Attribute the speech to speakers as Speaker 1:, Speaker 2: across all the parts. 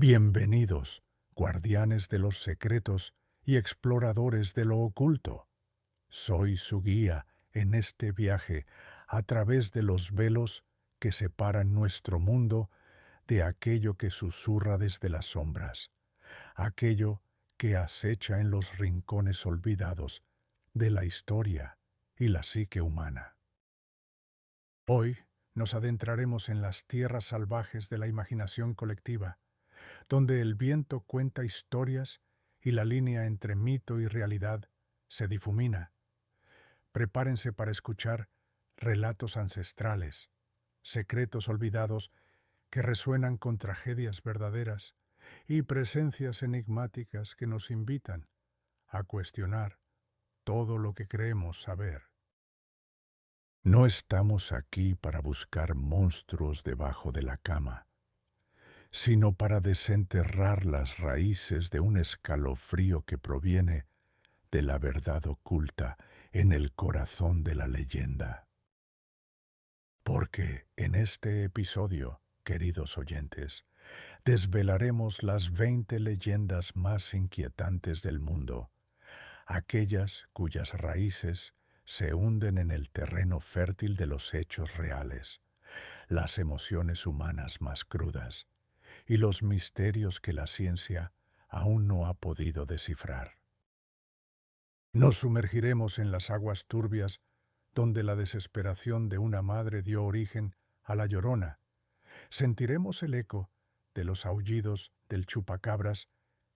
Speaker 1: Bienvenidos, guardianes de los secretos y exploradores de lo oculto. Soy su guía en este viaje a través de los velos que separan nuestro mundo de aquello que susurra desde las sombras, aquello que acecha en los rincones olvidados de la historia y la psique humana. Hoy nos adentraremos en las tierras salvajes de la imaginación colectiva, donde el viento cuenta historias y la línea entre mito y realidad se difumina. Prepárense para escuchar relatos ancestrales, secretos olvidados que resuenan con tragedias verdaderas y presencias enigmáticas que nos invitan a cuestionar todo lo que creemos saber. No estamos aquí para buscar monstruos debajo de la cama, sino para desenterrar las raíces de un escalofrío que proviene de la verdad oculta en el corazón de la leyenda. Porque en este episodio, queridos oyentes, desvelaremos las 20 leyendas más inquietantes del mundo, aquellas cuyas raíces se hunden en el terreno fértil de los hechos reales, las emociones humanas más crudas y los misterios que la ciencia aún no ha podido descifrar. Nos sumergiremos en las aguas turbias donde la desesperación de una madre dio origen a la Llorona. Sentiremos el eco de los aullidos del chupacabras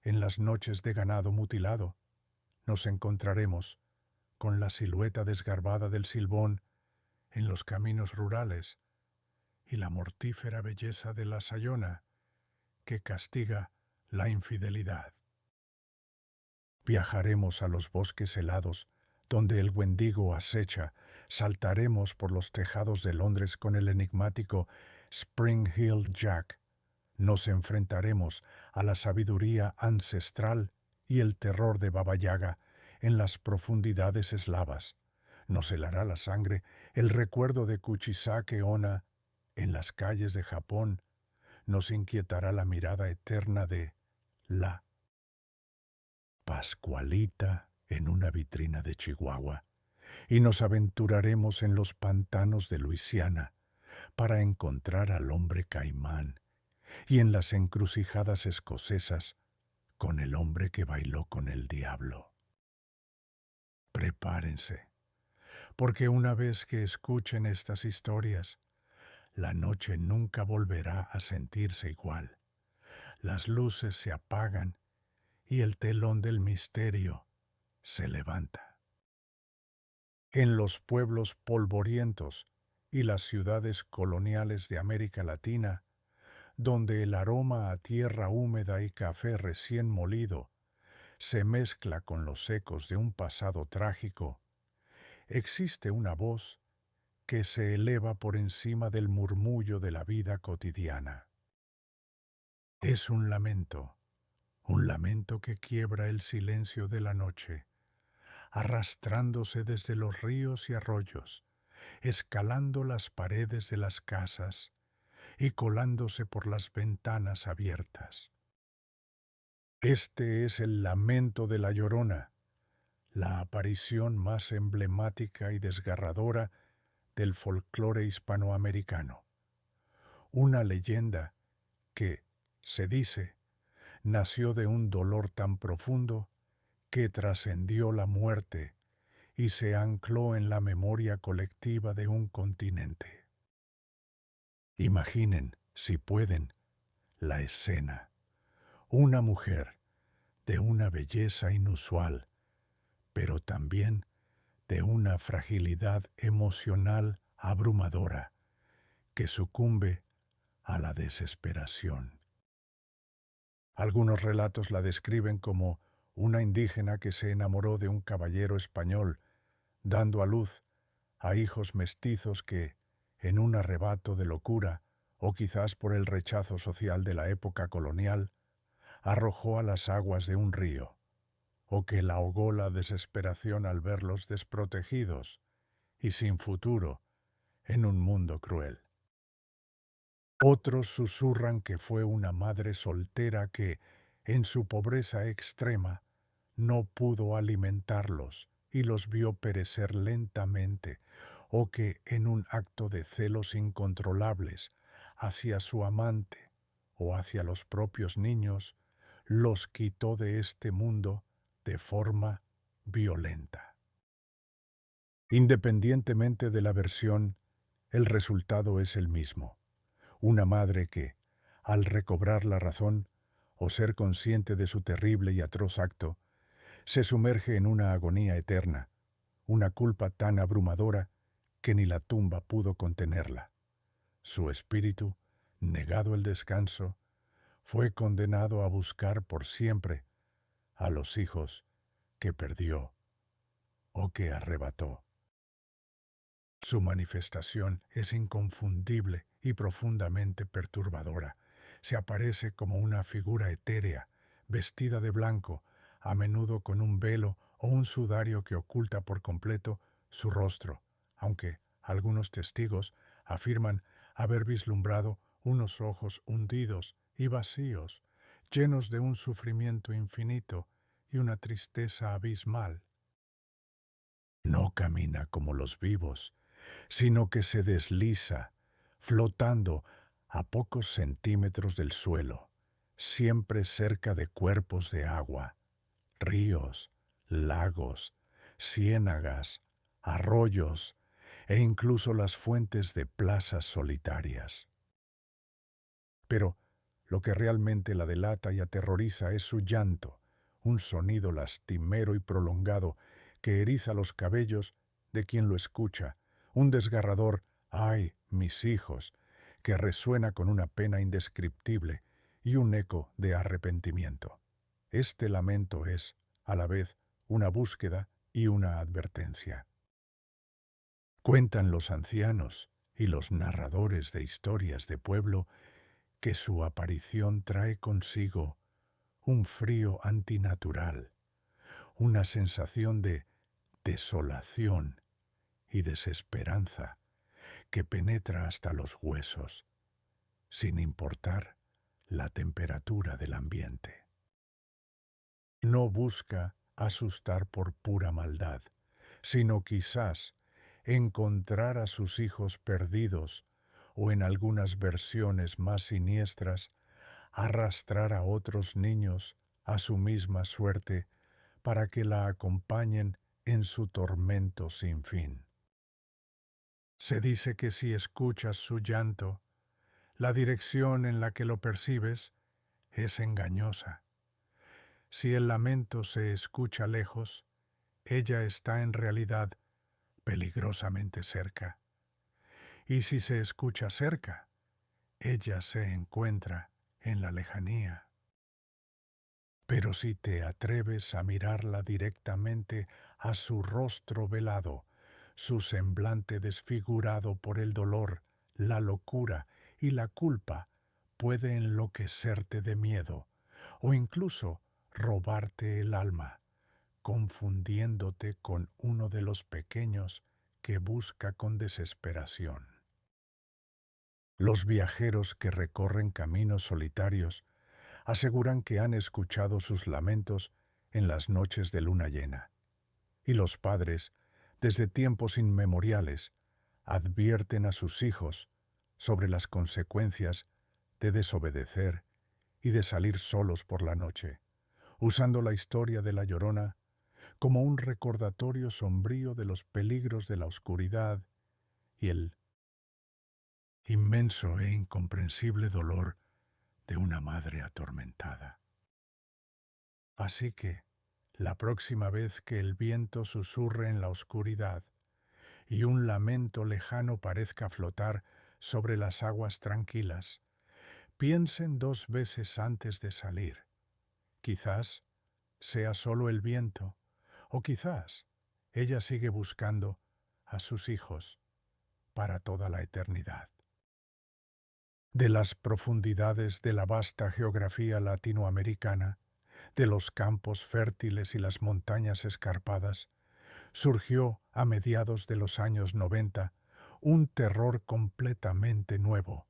Speaker 1: en las noches de ganado mutilado. Nos encontraremos con la silueta desgarbada del silbón en los caminos rurales y la mortífera belleza de la sayona que castiga la infidelidad. Viajaremos a los bosques helados donde el Wendigo acecha, saltaremos por los tejados de Londres con el enigmático Spring Hill Jack. Nos enfrentaremos a la sabiduría ancestral y el terror de Baba Yaga en las profundidades eslavas. Nos helará la sangre el recuerdo de Kuchisake Onna en las calles de Japón. Nos inquietará la mirada eterna de la Pascualita en una vitrina de Chihuahua, y nos aventuraremos en los pantanos de Luisiana para encontrar al hombre caimán, y en las encrucijadas escocesas con el hombre que bailó con el diablo. Prepárense, porque una vez que escuchen estas historias, la noche nunca volverá a sentirse igual. Las luces se apagan y el telón del misterio se levanta. En los pueblos polvorientos y las ciudades coloniales de América Latina, donde el aroma a tierra húmeda y café recién molido se mezcla con los ecos de un pasado trágico, existe una voz que se eleva por encima del murmullo de la vida cotidiana. Es un lamento que quiebra el silencio de la noche, arrastrándose desde los ríos y arroyos, escalando las paredes de las casas y colándose por las ventanas abiertas. Este es el lamento de la Llorona, la aparición más emblemática y desgarradora del folclore hispanoamericano. Una leyenda que, se dice, nació de un dolor tan profundo que trascendió la muerte y se ancló en la memoria colectiva de un continente. Imaginen, si pueden, la escena. Una mujer de una belleza inusual, pero también de una fragilidad emocional abrumadora, que sucumbe a la desesperación. Algunos relatos la describen como una indígena que se enamoró de un caballero español, dando a luz a hijos mestizos que, en un arrebato de locura, o quizás por el rechazo social de la época colonial, arrojó a las aguas de un río, o que la ahogó la desesperación al verlos desprotegidos y sin futuro en un mundo cruel. Otros susurran que fue una madre soltera que, en su pobreza extrema, no pudo alimentarlos y los vio perecer lentamente, o que, en un acto de celos incontrolables hacia su amante o hacia los propios niños, los quitó de este mundo de forma violenta. Independientemente de la versión, el resultado es el mismo. Una madre que, al recobrar la razón o ser consciente de su terrible y atroz acto, se sumerge en una agonía eterna, una culpa tan abrumadora que ni la tumba pudo contenerla. Su espíritu, negado el descanso, fue condenado a buscar por siempre a los hijos que perdió o que arrebató. Su manifestación es inconfundible y profundamente perturbadora. Se aparece como una figura etérea, vestida de blanco, a menudo con un velo o un sudario que oculta por completo su rostro, aunque algunos testigos afirman haber vislumbrado unos ojos hundidos y vacíos, llenos de un sufrimiento infinito y una tristeza abismal. No camina como los vivos, sino que se desliza, flotando a pocos centímetros del suelo, siempre cerca de cuerpos de agua, ríos, lagos, ciénagas, arroyos e incluso las fuentes de plazas solitarias. Pero lo que realmente la delata y aterroriza es su llanto, un sonido lastimero y prolongado que eriza los cabellos de quien lo escucha, un desgarrador «¡ay, mis hijos!» que resuena con una pena indescriptible y un eco de arrepentimiento. Este lamento es, a la vez, una búsqueda y una advertencia. Cuentan los ancianos y los narradores de historias de pueblo que su aparición trae consigo un frío antinatural, una sensación de desolación y desesperanza que penetra hasta los huesos, sin importar la temperatura del ambiente. No busca asustar por pura maldad, sino quizás encontrar a sus hijos perdidos o, en algunas versiones más siniestras, arrastrar a otros niños a su misma suerte para que la acompañen en su tormento sin fin. Se dice que si escuchas su llanto, la dirección en la que lo percibes es engañosa. Si el lamento se escucha lejos, ella está en realidad peligrosamente cerca. Y si se escucha cerca, ella se encuentra en la lejanía. Pero si te atreves a mirarla directamente a su rostro velado, su semblante desfigurado por el dolor, la locura y la culpa, puede enloquecerte de miedo o incluso robarte el alma, confundiéndote con uno de los pequeños que busca con desesperación. Los viajeros que recorren caminos solitarios aseguran que han escuchado sus lamentos en las noches de luna llena, y los padres, desde tiempos inmemoriales, advierten a sus hijos sobre las consecuencias de desobedecer y de salir solos por la noche, usando la historia de la Llorona como un recordatorio sombrío de los peligros de la oscuridad y el inmenso e incomprensible dolor de una madre atormentada. Así que, la próxima vez que el viento susurre en la oscuridad y un lamento lejano parezca flotar sobre las aguas tranquilas, piensen 2 veces antes de salir. Quizás sea solo el viento, o quizás ella sigue buscando a sus hijos para toda la eternidad. De las profundidades de la vasta geografía latinoamericana, de los campos fértiles y las montañas escarpadas, surgió a mediados de los años 90 un terror completamente nuevo,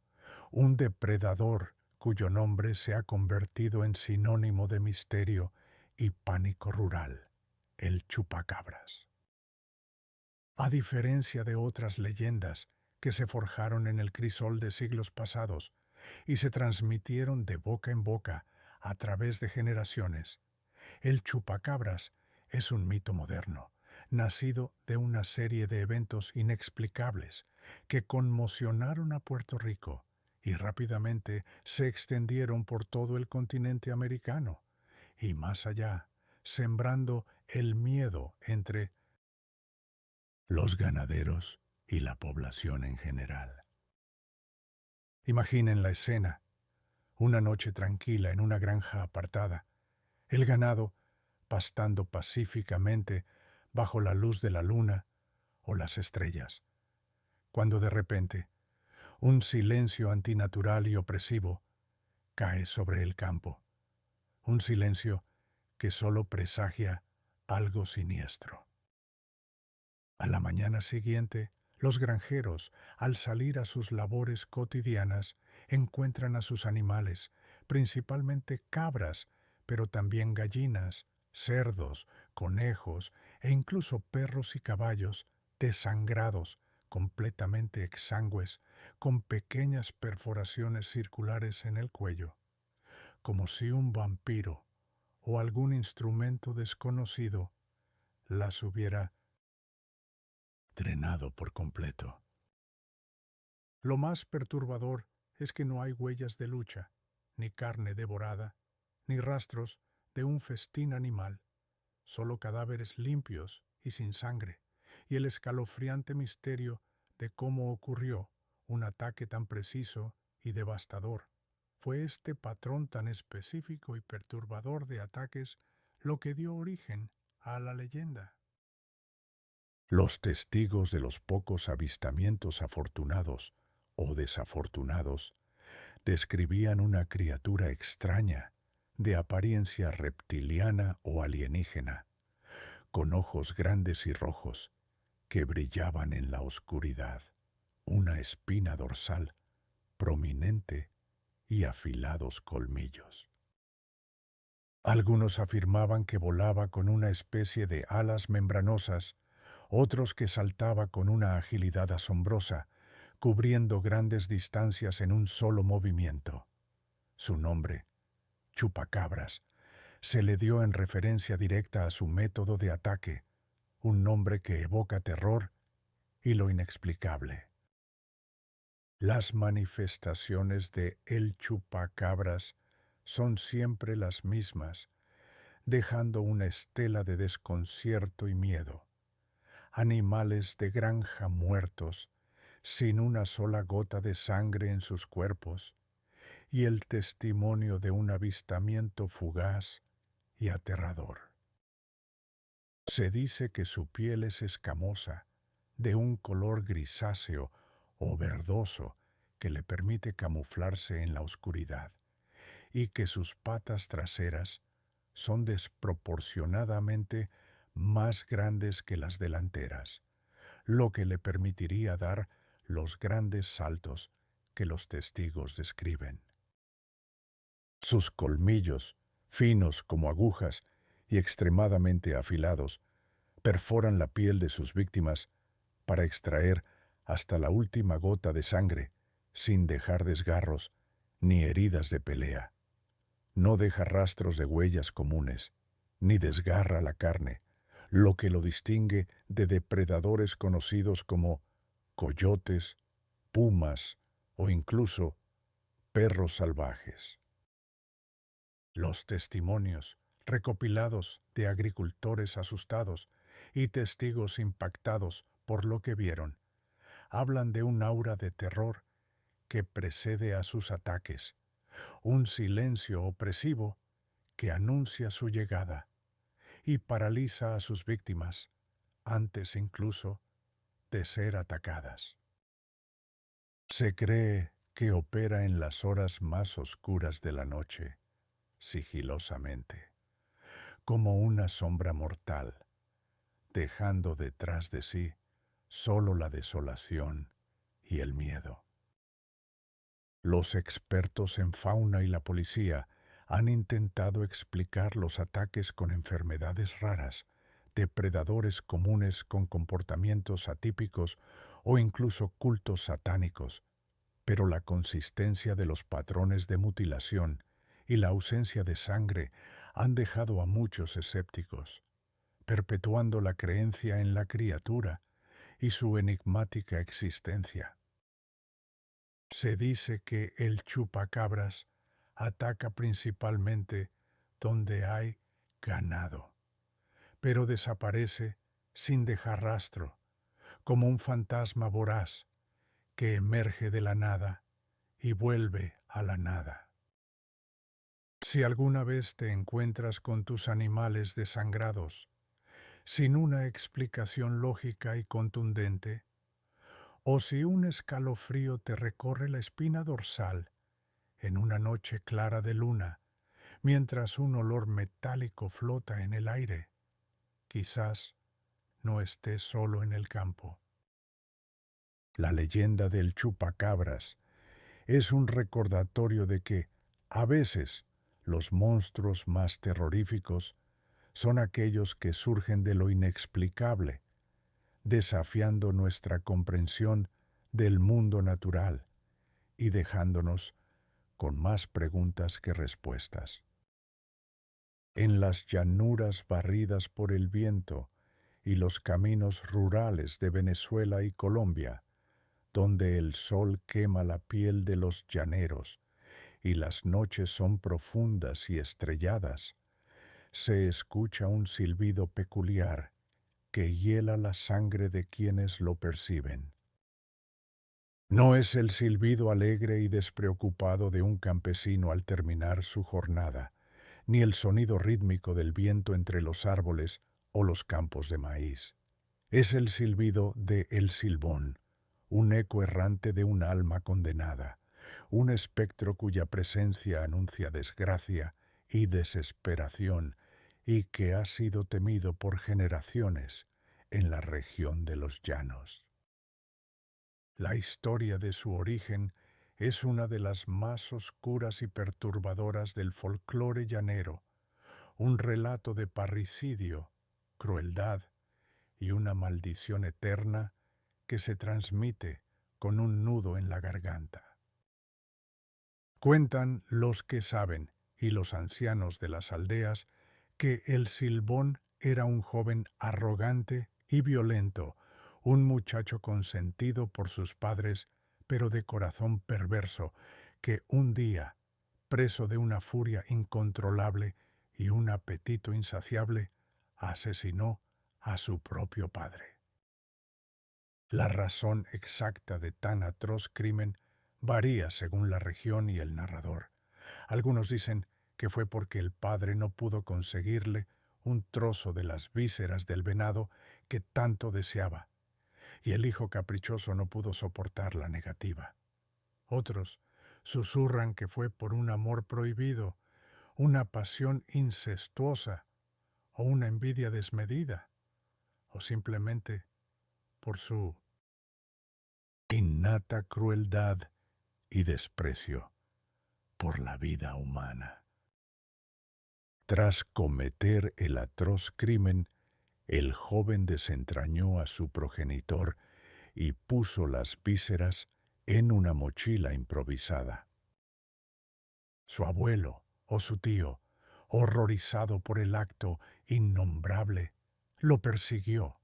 Speaker 1: un depredador cuyo nombre se ha convertido en sinónimo de misterio y pánico rural, el chupacabras. A diferencia de otras leyendas que se forjaron en el crisol de siglos pasados y se transmitieron de boca en boca a través de generaciones, el chupacabras es un mito moderno, nacido de una serie de eventos inexplicables que conmocionaron a Puerto Rico y rápidamente se extendieron por todo el continente americano y más allá, sembrando el miedo entre los ganaderos y la población en general. Imaginen la escena, una noche tranquila en una granja apartada, el ganado pastando pacíficamente bajo la luz de la luna o las estrellas, cuando de repente un silencio antinatural y opresivo cae sobre el campo, un silencio que solo presagia algo siniestro. A la mañana siguiente, los granjeros, al salir a sus labores cotidianas, encuentran a sus animales, principalmente cabras, pero también gallinas, cerdos, conejos e incluso perros y caballos, desangrados, completamente exangües, con pequeñas perforaciones circulares en el cuello, como si un vampiro o algún instrumento desconocido las hubiera drenado por completo. Lo más perturbador es que no hay huellas de lucha, ni carne devorada, ni rastros de un festín animal, solo cadáveres limpios y sin sangre, y el escalofriante misterio de cómo ocurrió un ataque tan preciso y devastador. Fue este patrón tan específico y perturbador de ataques lo que dio origen a la leyenda. Los testigos de los pocos avistamientos afortunados o desafortunados describían una criatura extraña, de apariencia reptiliana o alienígena, con ojos grandes y rojos que brillaban en la oscuridad, una espina dorsal prominente y afilados colmillos. Algunos afirmaban que volaba con una especie de alas membranosas, otros que saltaba con una agilidad asombrosa, cubriendo grandes distancias en un solo movimiento. Su nombre, chupacabras, se le dio en referencia directa a su método de ataque, un nombre que evoca terror y lo inexplicable. Las manifestaciones de el chupacabras son siempre las mismas, dejando una estela de desconcierto y miedo. Animales de granja muertos, sin una sola gota de sangre en sus cuerpos, y el testimonio de un avistamiento fugaz y aterrador. Se dice que su piel es escamosa, de un color grisáceo o verdoso que le permite camuflarse en la oscuridad, y que sus patas traseras son desproporcionadamente más grandes que las delanteras, lo que le permitiría dar los grandes saltos que los testigos describen. Sus colmillos, finos como agujas y extremadamente afilados, perforan la piel de sus víctimas para extraer hasta la última gota de sangre, sin dejar desgarros ni heridas de pelea. No deja rastros de huellas comunes, ni desgarra la carne, lo que lo distingue de depredadores conocidos como coyotes, pumas o incluso perros salvajes. Los testimonios, recopilados de agricultores asustados y testigos impactados por lo que vieron, hablan de un aura de terror que precede a sus ataques, un silencio opresivo que anuncia su llegada y paraliza a sus víctimas antes incluso de ser atacadas. Se cree que opera en las horas más oscuras de la noche, sigilosamente, como una sombra mortal, dejando detrás de sí solo la desolación y el miedo. Los expertos en fauna y la policía han intentado explicar los ataques con enfermedades raras, depredadores comunes con comportamientos atípicos o incluso cultos satánicos, pero la consistencia de los patrones de mutilación y la ausencia de sangre han dejado a muchos escépticos, perpetuando la creencia en la criatura y su enigmática existencia. Se dice que el chupacabras ataca principalmente donde hay ganado, pero desaparece sin dejar rastro, como un fantasma voraz que emerge de la nada y vuelve a la nada. Si alguna vez te encuentras con tus animales desangrados, sin una explicación lógica y contundente, o si un escalofrío te recorre la espina dorsal en una noche clara de luna, mientras un olor metálico flota en el aire, quizás no estés solo en el campo. La leyenda del chupacabras es un recordatorio de que, a veces, los monstruos más terroríficos son aquellos que surgen de lo inexplicable, desafiando nuestra comprensión del mundo natural y dejándonos con más preguntas que respuestas. En las llanuras barridas por el viento y los caminos rurales de Venezuela y Colombia, donde el sol quema la piel de los llaneros y las noches son profundas y estrelladas, se escucha un silbido peculiar que hiela la sangre de quienes lo perciben. No es el silbido alegre y despreocupado de un campesino al terminar su jornada, ni el sonido rítmico del viento entre los árboles o los campos de maíz. Es el silbido de El Silbón, un eco errante de un alma condenada, un espectro cuya presencia anuncia desgracia y desesperación y que ha sido temido por generaciones en la región de los llanos. La historia de su origen es una de las más oscuras y perturbadoras del folclore llanero, un relato de parricidio, crueldad y una maldición eterna que se transmite con un nudo en la garganta. Cuentan los que saben y los ancianos de las aldeas que el Silbón era un joven arrogante y violento, un muchacho consentido por sus padres, pero de corazón perverso, que un día, preso de una furia incontrolable y un apetito insaciable, asesinó a su propio padre. La razón exacta de tan atroz crimen varía según la región y el narrador. Algunos dicen que fue porque el padre no pudo conseguirle un trozo de las vísceras del venado que tanto deseaba, y el hijo caprichoso no pudo soportar la negativa. Otros susurran que fue por un amor prohibido, una pasión incestuosa o una envidia desmedida, o simplemente por su innata crueldad y desprecio por la vida humana. Tras cometer el atroz crimen, el joven desentrañó a su progenitor y puso las vísceras en una mochila improvisada. Su abuelo o su tío, horrorizado por el acto innombrable, lo persiguió,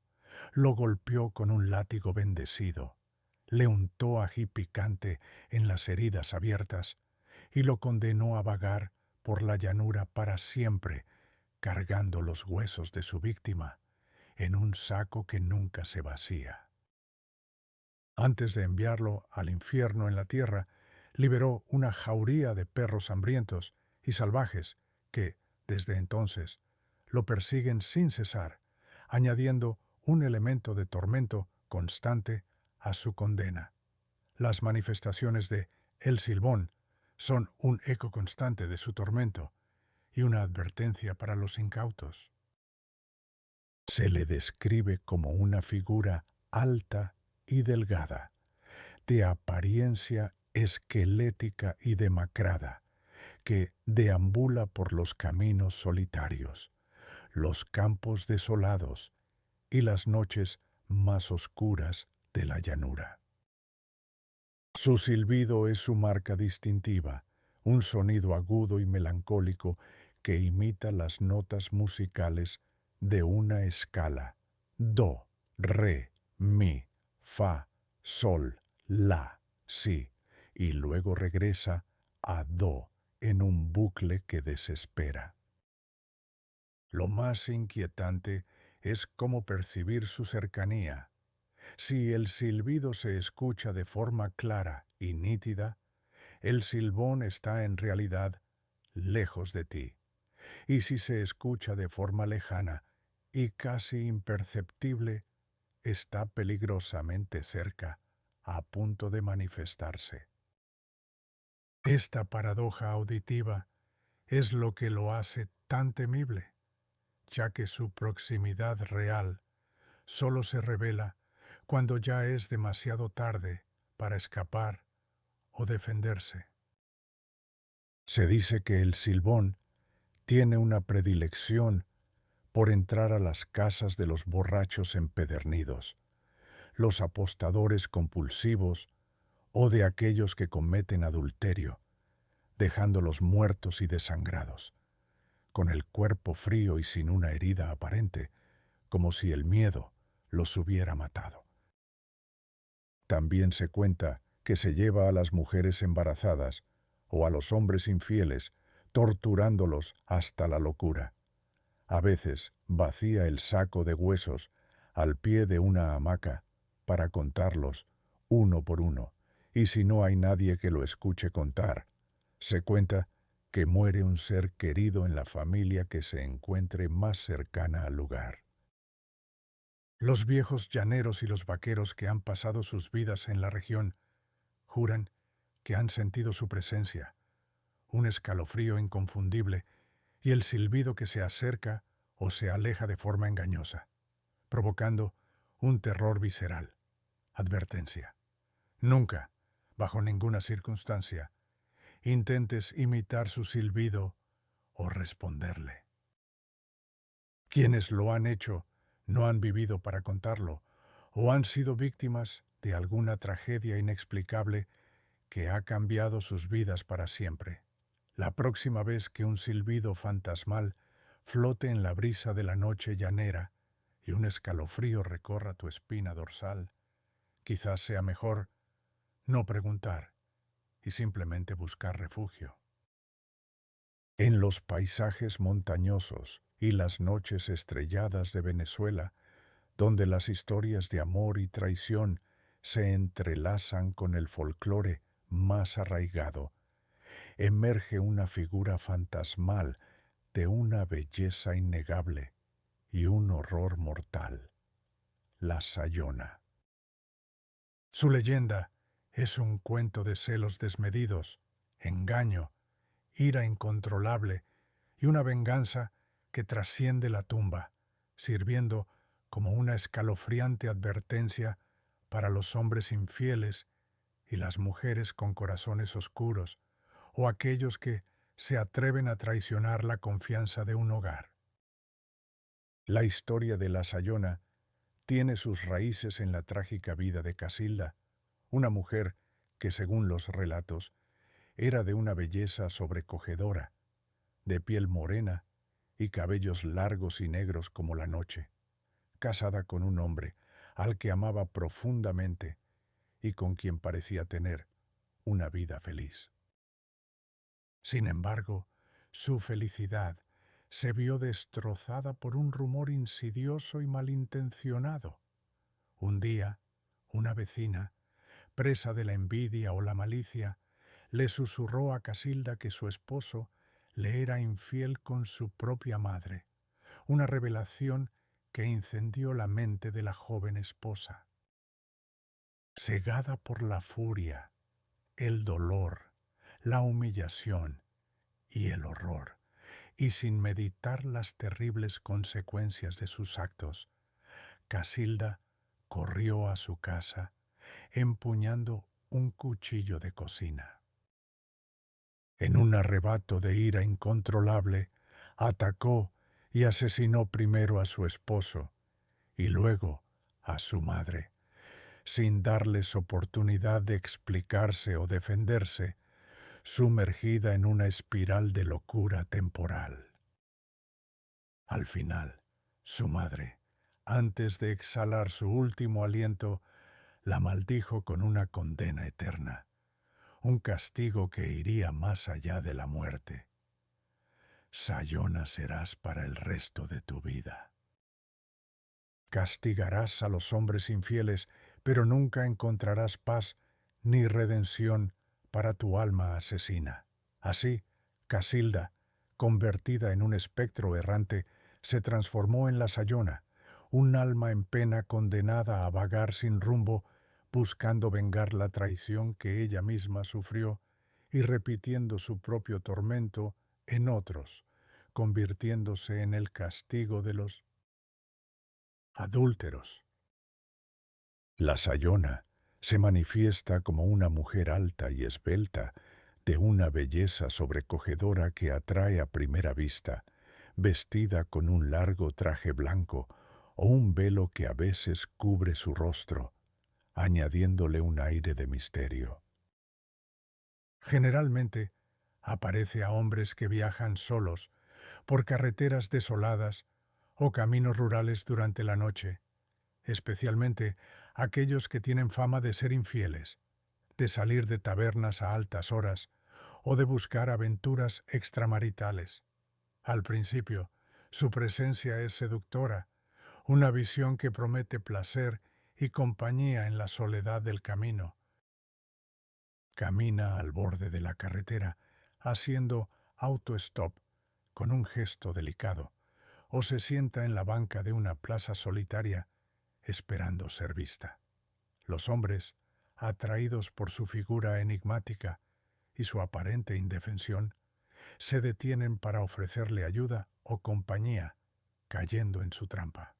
Speaker 1: lo golpeó con un látigo bendecido, le untó ají picante en las heridas abiertas y lo condenó a vagar por la llanura para siempre, cargando los huesos de su víctima en un saco que nunca se vacía. Antes de enviarlo al infierno en la tierra, liberó una jauría de perros hambrientos y salvajes que, desde entonces, lo persiguen sin cesar, añadiendo un elemento de tormento constante a su condena. Las manifestaciones de El Silbón son un eco constante de su tormento y una advertencia para los incautos. Se le describe como una figura alta y delgada, de apariencia esquelética y demacrada, que deambula por los caminos solitarios, los campos desolados y las noches más oscuras de la llanura. Su silbido es su marca distintiva, un sonido agudo y melancólico que imita las notas musicales de una escala: do, re, mi, fa, sol, la, si, y luego regresa a do en un bucle que desespera. Lo más inquietante es cómo percibir su cercanía. Si el silbido se escucha de forma clara y nítida, el silbón está en realidad lejos de ti. Y si se escucha de forma lejana y casi imperceptible, está peligrosamente cerca, a punto de manifestarse. Esta paradoja auditiva es lo que lo hace tan temible, ya que su proximidad real solo se revela cuando ya es demasiado tarde para escapar o defenderse. Se dice que el silbón tiene una predilección por entrar a las casas de los borrachos empedernidos, los apostadores compulsivos o de aquellos que cometen adulterio, dejándolos muertos y desangrados, con el cuerpo frío y sin una herida aparente, como si el miedo los hubiera matado. También se cuenta que se lleva a las mujeres embarazadas o a los hombres infieles, torturándolos hasta la locura. A veces vacía el saco de huesos al pie de una hamaca para contarlos uno por uno, y si no hay nadie que lo escuche contar, se cuenta que muere un ser querido en la familia que se encuentre más cercana al lugar. Los viejos llaneros y los vaqueros que han pasado sus vidas en la región juran que han sentido su presencia, un escalofrío inconfundible y el silbido que se acerca o se aleja de forma engañosa, provocando un terror visceral. Advertencia: nunca, bajo ninguna circunstancia, intentes imitar su silbido o responderle. Quienes lo han hecho no han vivido para contarlo, o han sido víctimas de alguna tragedia inexplicable que ha cambiado sus vidas para siempre. La próxima vez que un silbido fantasmal flote en la brisa de la noche llanera y un escalofrío recorra tu espina dorsal, quizás sea mejor no preguntar y simplemente buscar refugio. En los paisajes montañosos y las noches estrelladas de Venezuela, donde las historias de amor y traición se entrelazan con el folclore más arraigado, emerge una figura fantasmal de una belleza innegable y un horror mortal: la Sayona. Su leyenda es un cuento de celos desmedidos, engaño, ira incontrolable y una venganza que trasciende la tumba, sirviendo como una escalofriante advertencia para los hombres infieles y las mujeres con corazones oscuros, o aquellos que se atreven a traicionar la confianza de un hogar. La historia de la Sayona tiene sus raíces en la trágica vida de Casilda, una mujer que, según los relatos, era de una belleza sobrecogedora, de piel morena y cabellos largos y negros como la noche, casada con un hombre al que amaba profundamente y con quien parecía tener una vida feliz. Sin embargo, su felicidad se vio destrozada por un rumor insidioso y malintencionado. Un día, una vecina, presa de la envidia o la malicia, le susurró a Casilda que su esposo le era infiel con su propia madre, una revelación que incendió la mente de la joven esposa. Cegada por la furia, el dolor, la humillación y el horror, y sin meditar las terribles consecuencias de sus actos, Casilda corrió a su casa, empuñando un cuchillo de cocina. En un arrebato de ira incontrolable, atacó y asesinó primero a su esposo y luego a su madre, sin darles oportunidad de explicarse o defenderse, sumergida en una espiral de locura temporal. Al final, su madre, antes de exhalar su último aliento, la maldijo con una condena eterna, un castigo que iría más allá de la muerte. Sayona serás para el resto de tu vida. Castigarás a los hombres infieles, pero nunca encontrarás paz ni redención para tu alma asesina. Así, Casilda, convertida en un espectro errante, se transformó en la Sayona, un alma en pena condenada a vagar sin rumbo, buscando vengar la traición que ella misma sufrió y repitiendo su propio tormento en otros, convirtiéndose en el castigo de los adúlteros. La Sayona se manifiesta como una mujer alta y esbelta, de una belleza sobrecogedora que atrae a primera vista, vestida con un largo traje blanco o un velo que a veces cubre su rostro, añadiéndole un aire de misterio. Generalmente aparece a hombres que viajan solos por carreteras desoladas o caminos rurales durante la noche, especialmente aquellos que tienen fama de ser infieles, de salir de tabernas a altas horas o de buscar aventuras extramaritales. Al principio, su presencia es seductora, una visión que promete placer y compañía en la soledad del camino. Camina al borde de la carretera, haciendo auto-stop con un gesto delicado, o se sienta en la banca de una plaza solitaria, esperando ser vista. Los hombres, atraídos por su figura enigmática y su aparente indefensión, se detienen para ofrecerle ayuda o compañía, cayendo en su trampa.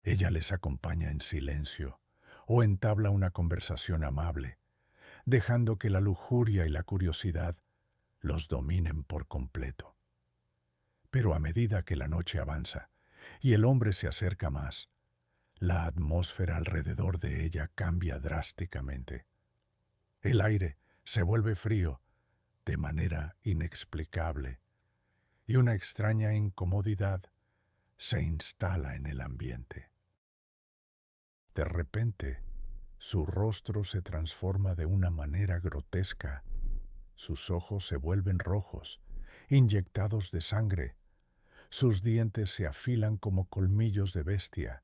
Speaker 1: Ella les acompaña en silencio o entabla una conversación amable, dejando que la lujuria y la curiosidad los dominen por completo. Pero a medida que la noche avanza y el hombre se acerca más, la atmósfera alrededor de ella cambia drásticamente. El aire se vuelve frío de manera inexplicable y una extraña incomodidad se instala en el ambiente. De repente, su rostro se transforma de una manera grotesca. Sus ojos se vuelven rojos, inyectados de sangre. Sus dientes se afilan como colmillos de bestia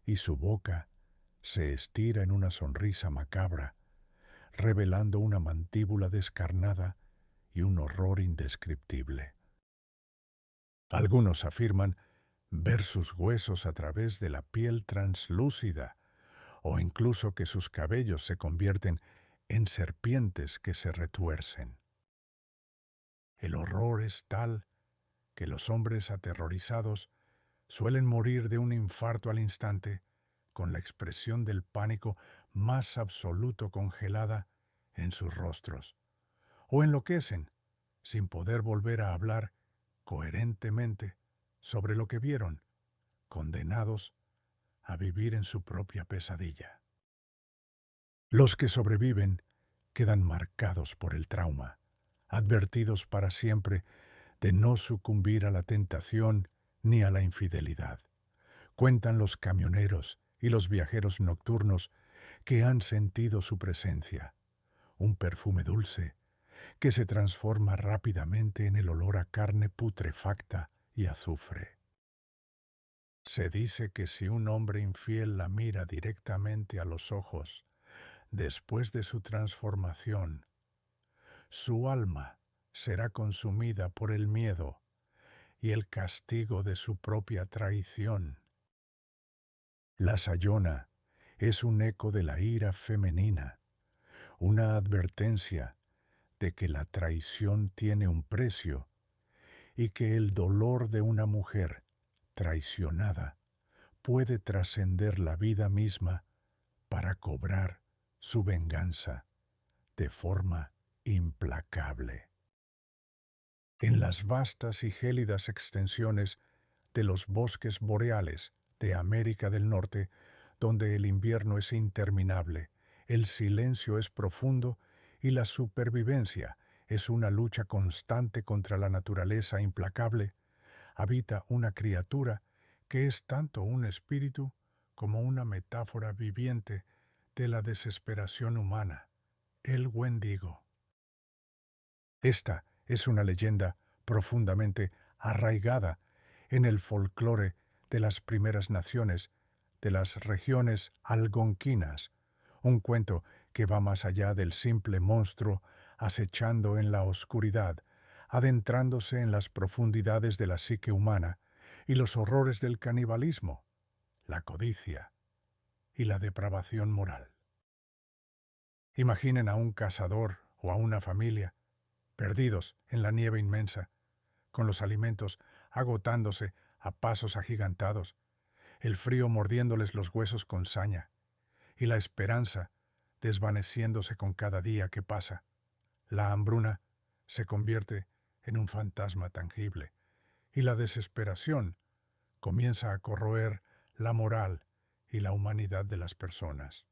Speaker 1: y su boca se estira en una sonrisa macabra, revelando una mandíbula descarnada y un horror indescriptible. Algunos afirman ver sus huesos a través de la piel translúcida, o incluso que sus cabellos se convierten en serpientes que se retuercen. El horror es tal que los hombres aterrorizados suelen morir de un infarto al instante, con la expresión del pánico más absoluto congelada en sus rostros, o enloquecen sin poder volver a hablar coherentemente sobre lo que vieron, condenados a vivir en su propia pesadilla. Los que sobreviven quedan marcados por el trauma, advertidos para siempre de no sucumbir a la tentación ni a la infidelidad. Cuentan los camioneros y los viajeros nocturnos que han sentido su presencia, un perfume dulce que se transforma rápidamente en el olor a carne putrefacta y azufre. Se dice que si un hombre infiel la mira directamente a los ojos después de su transformación, su alma será consumida por el miedo y el castigo de su propia traición. La Sayona es un eco de la ira femenina, una advertencia de que la traición tiene un precio y que el dolor de una mujer traicionada puede trascender la vida misma para cobrar su venganza de forma implacable. En las vastas y gélidas extensiones de los bosques boreales de América del Norte, donde el invierno es interminable, el silencio es profundo y la supervivencia es una lucha constante contra la naturaleza implacable, habita una criatura que es tanto un espíritu como una metáfora viviente de la desesperación humana, el Wendigo. Esta es una leyenda profundamente arraigada en el folclore de las primeras naciones de las regiones algonquinas, un cuento que va más allá del simple monstruo acechando en la oscuridad, adentrándose en las profundidades de la psique humana y los horrores del canibalismo, la codicia y la depravación moral. Imaginen a un cazador o a una familia perdidos en la nieve inmensa, con los alimentos agotándose a pasos agigantados, el frío mordiéndoles los huesos con saña, y la esperanza desvaneciéndose con cada día que pasa. La hambruna se convierte en un fantasma tangible, y la desesperación comienza a corroer la moral y la humanidad de las personas.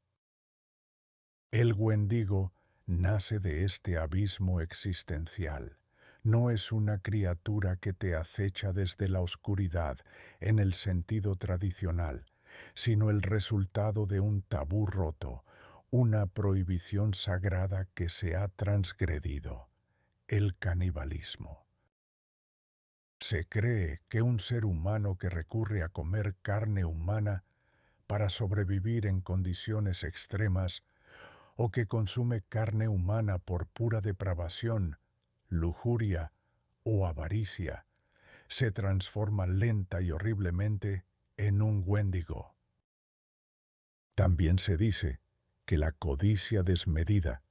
Speaker 1: El Wendigo nace de este abismo existencial. No es una criatura que te acecha desde la oscuridad en el sentido tradicional, sino el resultado de un tabú roto, una prohibición sagrada que se ha transgredido, el canibalismo. Se cree que un ser humano que recurre a comer carne humana para sobrevivir en condiciones extremas o que consume carne humana por pura depravación, lujuria o avaricia, se transforma lenta y horriblemente en un Wendigo. También se dice que la codicia desmedida,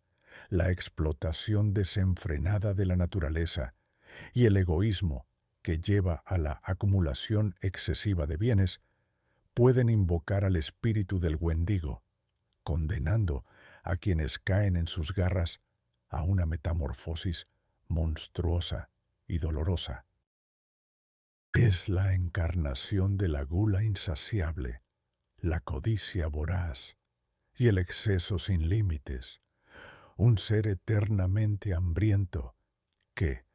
Speaker 1: la explotación desenfrenada de la naturaleza y el egoísmo que lleva a la acumulación excesiva de bienes pueden invocar al espíritu del Wendigo, condenando a quienes caen en sus garras a una metamorfosis monstruosa y dolorosa. Es la encarnación de la gula insaciable, la codicia voraz y el exceso sin límites, un ser eternamente hambriento que,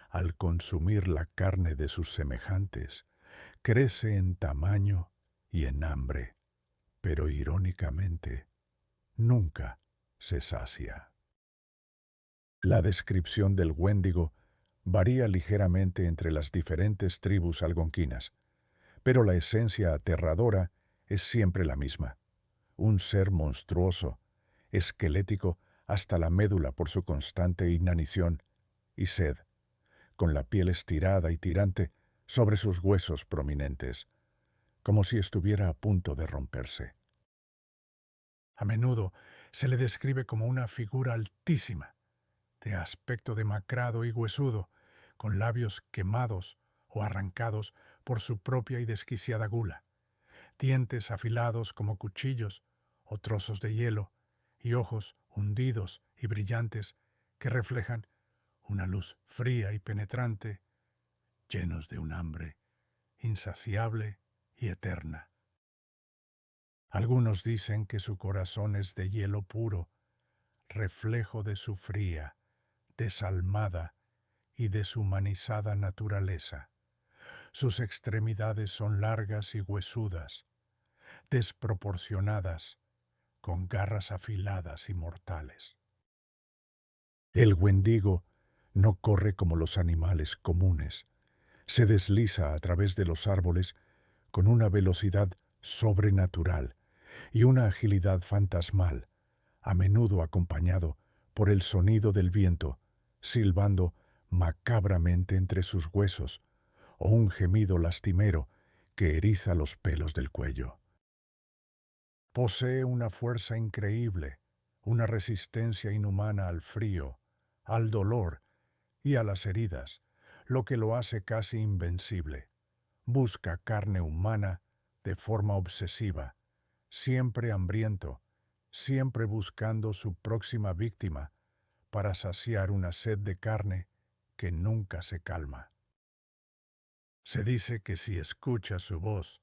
Speaker 1: al consumir la carne de sus semejantes, crece en tamaño y en hambre, pero irónicamente, nunca se sacia. La descripción del Wendigo varía ligeramente entre las diferentes tribus algonquinas, pero la esencia aterradora es siempre la misma. Un ser monstruoso, esquelético hasta la médula por su constante inanición y sed, con la piel estirada y tirante sobre sus huesos prominentes, como si estuviera a punto de romperse. A menudo se le describe como una figura altísima, de aspecto demacrado y huesudo, con labios quemados o arrancados por su propia y desquiciada gula, dientes afilados como cuchillos o trozos de hielo, y ojos hundidos y brillantes que reflejan una luz fría y penetrante, llenos de un hambre insaciable y eterna. Algunos dicen que su corazón es de hielo puro, reflejo de su fría, desalmada y deshumanizada naturaleza. Sus extremidades son largas y huesudas, desproporcionadas, con garras afiladas y mortales. El Wendigo no corre como los animales comunes, se desliza a través de los árboles con una velocidad sobrenatural y una agilidad fantasmal, a menudo acompañado por el sonido del viento, silbando macabramente entre sus huesos, o un gemido lastimero que eriza los pelos del cuello. Posee una fuerza increíble, una resistencia inhumana al frío, al dolor y a las heridas, lo que lo hace casi invencible. Busca carne humana de forma obsesiva, siempre hambriento, siempre buscando su próxima víctima para saciar una sed de carne que nunca se calma. Se dice que si escuchas su voz,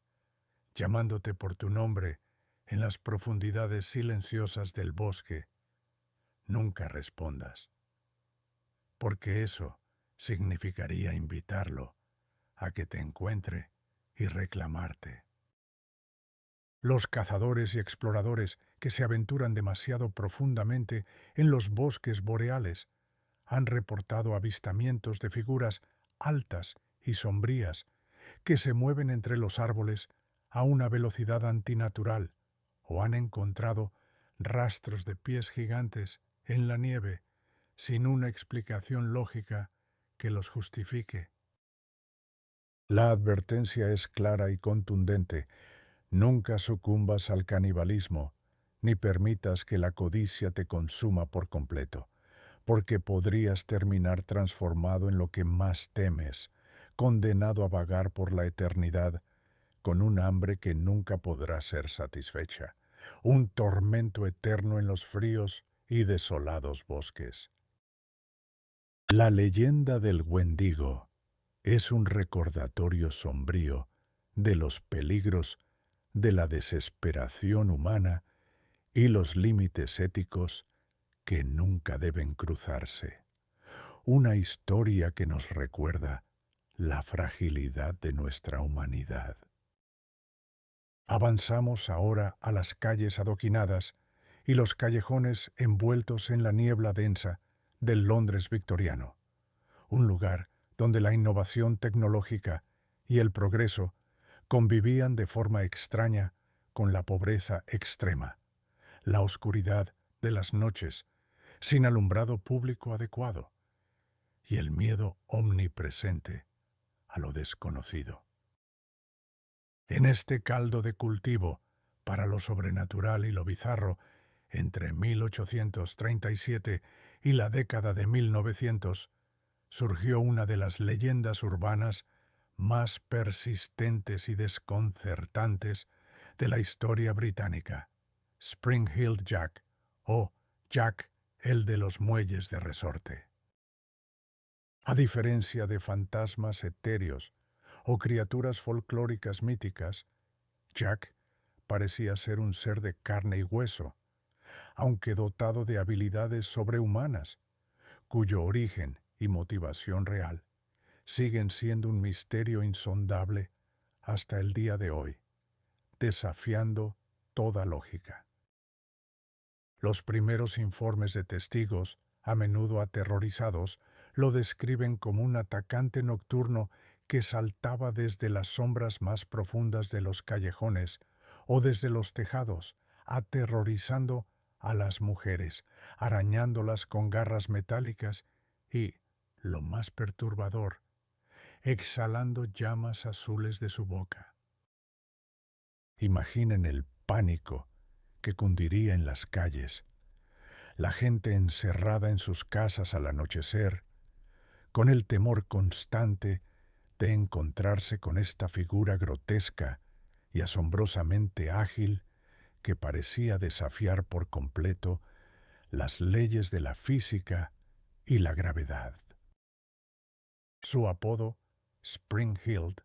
Speaker 1: llamándote por tu nombre en las profundidades silenciosas del bosque, nunca respondas, porque eso significaría invitarlo a que te encuentre y reclamarte. Los cazadores y exploradores que se aventuran demasiado profundamente en los bosques boreales han reportado avistamientos de figuras altas y sombrías que se mueven entre los árboles a una velocidad antinatural, o han encontrado rastros de pies gigantes en la nieve sin una explicación lógica que los justifique. La advertencia es clara y contundente: nunca sucumbas al canibalismo, ni permitas que la codicia te consuma por completo, porque podrías terminar transformado en lo que más temes, condenado a vagar por la eternidad, con un hambre que nunca podrá ser satisfecha, un tormento eterno en los fríos y desolados bosques. La leyenda del Wendigo es un recordatorio sombrío de los peligros de la desesperación humana y los límites éticos que nunca deben cruzarse. Una historia que nos recuerda la fragilidad de nuestra humanidad. Avanzamos ahora a las calles adoquinadas y los callejones envueltos en la niebla densa del Londres victoriano, un lugar donde la innovación tecnológica y el progreso convivían de forma extraña con la pobreza extrema, la oscuridad de las noches sin alumbrado público adecuado y el miedo omnipresente a lo desconocido. En este caldo de cultivo para lo sobrenatural y lo bizarro, entre 1837 y la década de 1900, surgió una de las leyendas urbanas más persistentes y desconcertantes de la historia británica: Spring Hill Jack, o Jack el de los muelles de resorte. A diferencia de fantasmas etéreos o criaturas folclóricas míticas, Jack parecía ser un ser de carne y hueso, aunque dotado de habilidades sobrehumanas, cuyo origen y motivación real siguen siendo un misterio insondable hasta el día de hoy, desafiando toda lógica. Los primeros informes de testigos, a menudo aterrorizados, lo describen como un atacante nocturno que saltaba desde las sombras más profundas de los callejones o desde los tejados, aterrorizando a las mujeres, arañándolas con garras metálicas y, lo más perturbador, exhalando llamas azules de su boca. Imaginen el pánico que cundiría en las calles, la gente encerrada en sus casas al anochecer, con el temor constante de encontrarse con esta figura grotesca y asombrosamente ágil que parecía desafiar por completo las leyes de la física y la gravedad. Su apodo, Spring-Heeled,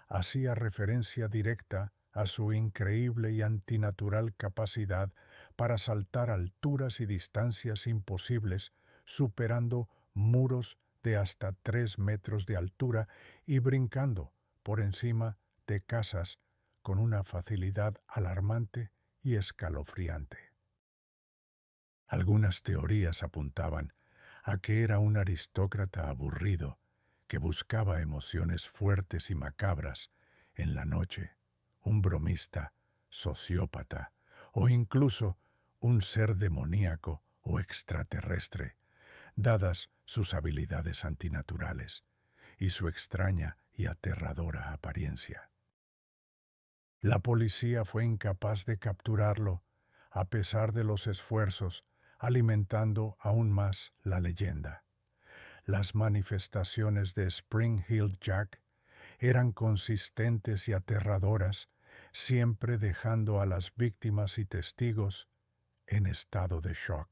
Speaker 1: hacía referencia directa a su increíble y antinatural capacidad para saltar alturas y distancias imposibles, superando muros de hasta 3 metros de altura y brincando por encima de casas con una facilidad alarmante y escalofriante. Algunas teorías apuntaban a que era un aristócrata aburrido que buscaba emociones fuertes y macabras en la noche, un bromista, sociópata o incluso un ser demoníaco o extraterrestre, dadas sus habilidades antinaturales y su extraña y aterradora apariencia. La policía fue incapaz de capturarlo a pesar de los esfuerzos, alimentando aún más la leyenda. Las manifestaciones de Spring-Heeled Jack eran consistentes y aterradoras, siempre dejando a las víctimas y testigos en estado de shock.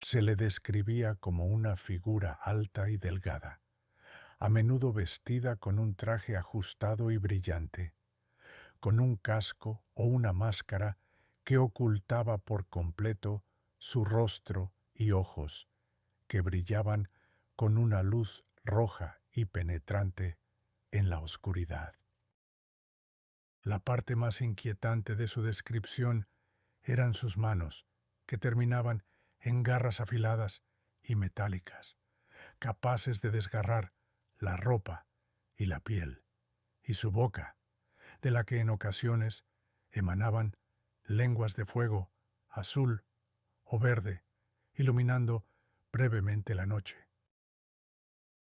Speaker 1: Se le describía como una figura alta y delgada, a menudo vestida con un traje ajustado y brillante, con un casco o una máscara que ocultaba por completo su rostro y ojos, que brillaban con una luz roja y penetrante en la oscuridad. La parte más inquietante de su descripción eran sus manos, que terminaban en garras afiladas y metálicas, capaces de desgarrar la ropa y la piel, y su boca, de la que en ocasiones emanaban lenguas de fuego azul o verde, iluminando brevemente la noche.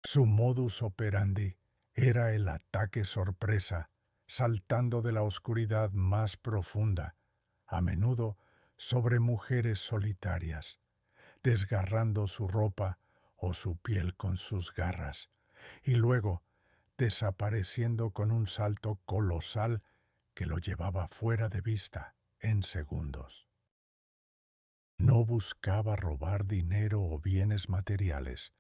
Speaker 1: Su modus operandi era el ataque sorpresa, saltando de la oscuridad más profunda, a menudo sobre mujeres solitarias, desgarrando su ropa o su piel con sus garras, y luego desapareciendo con un salto colosal que lo llevaba fuera de vista en segundos. No buscaba robar dinero o bienes materiales,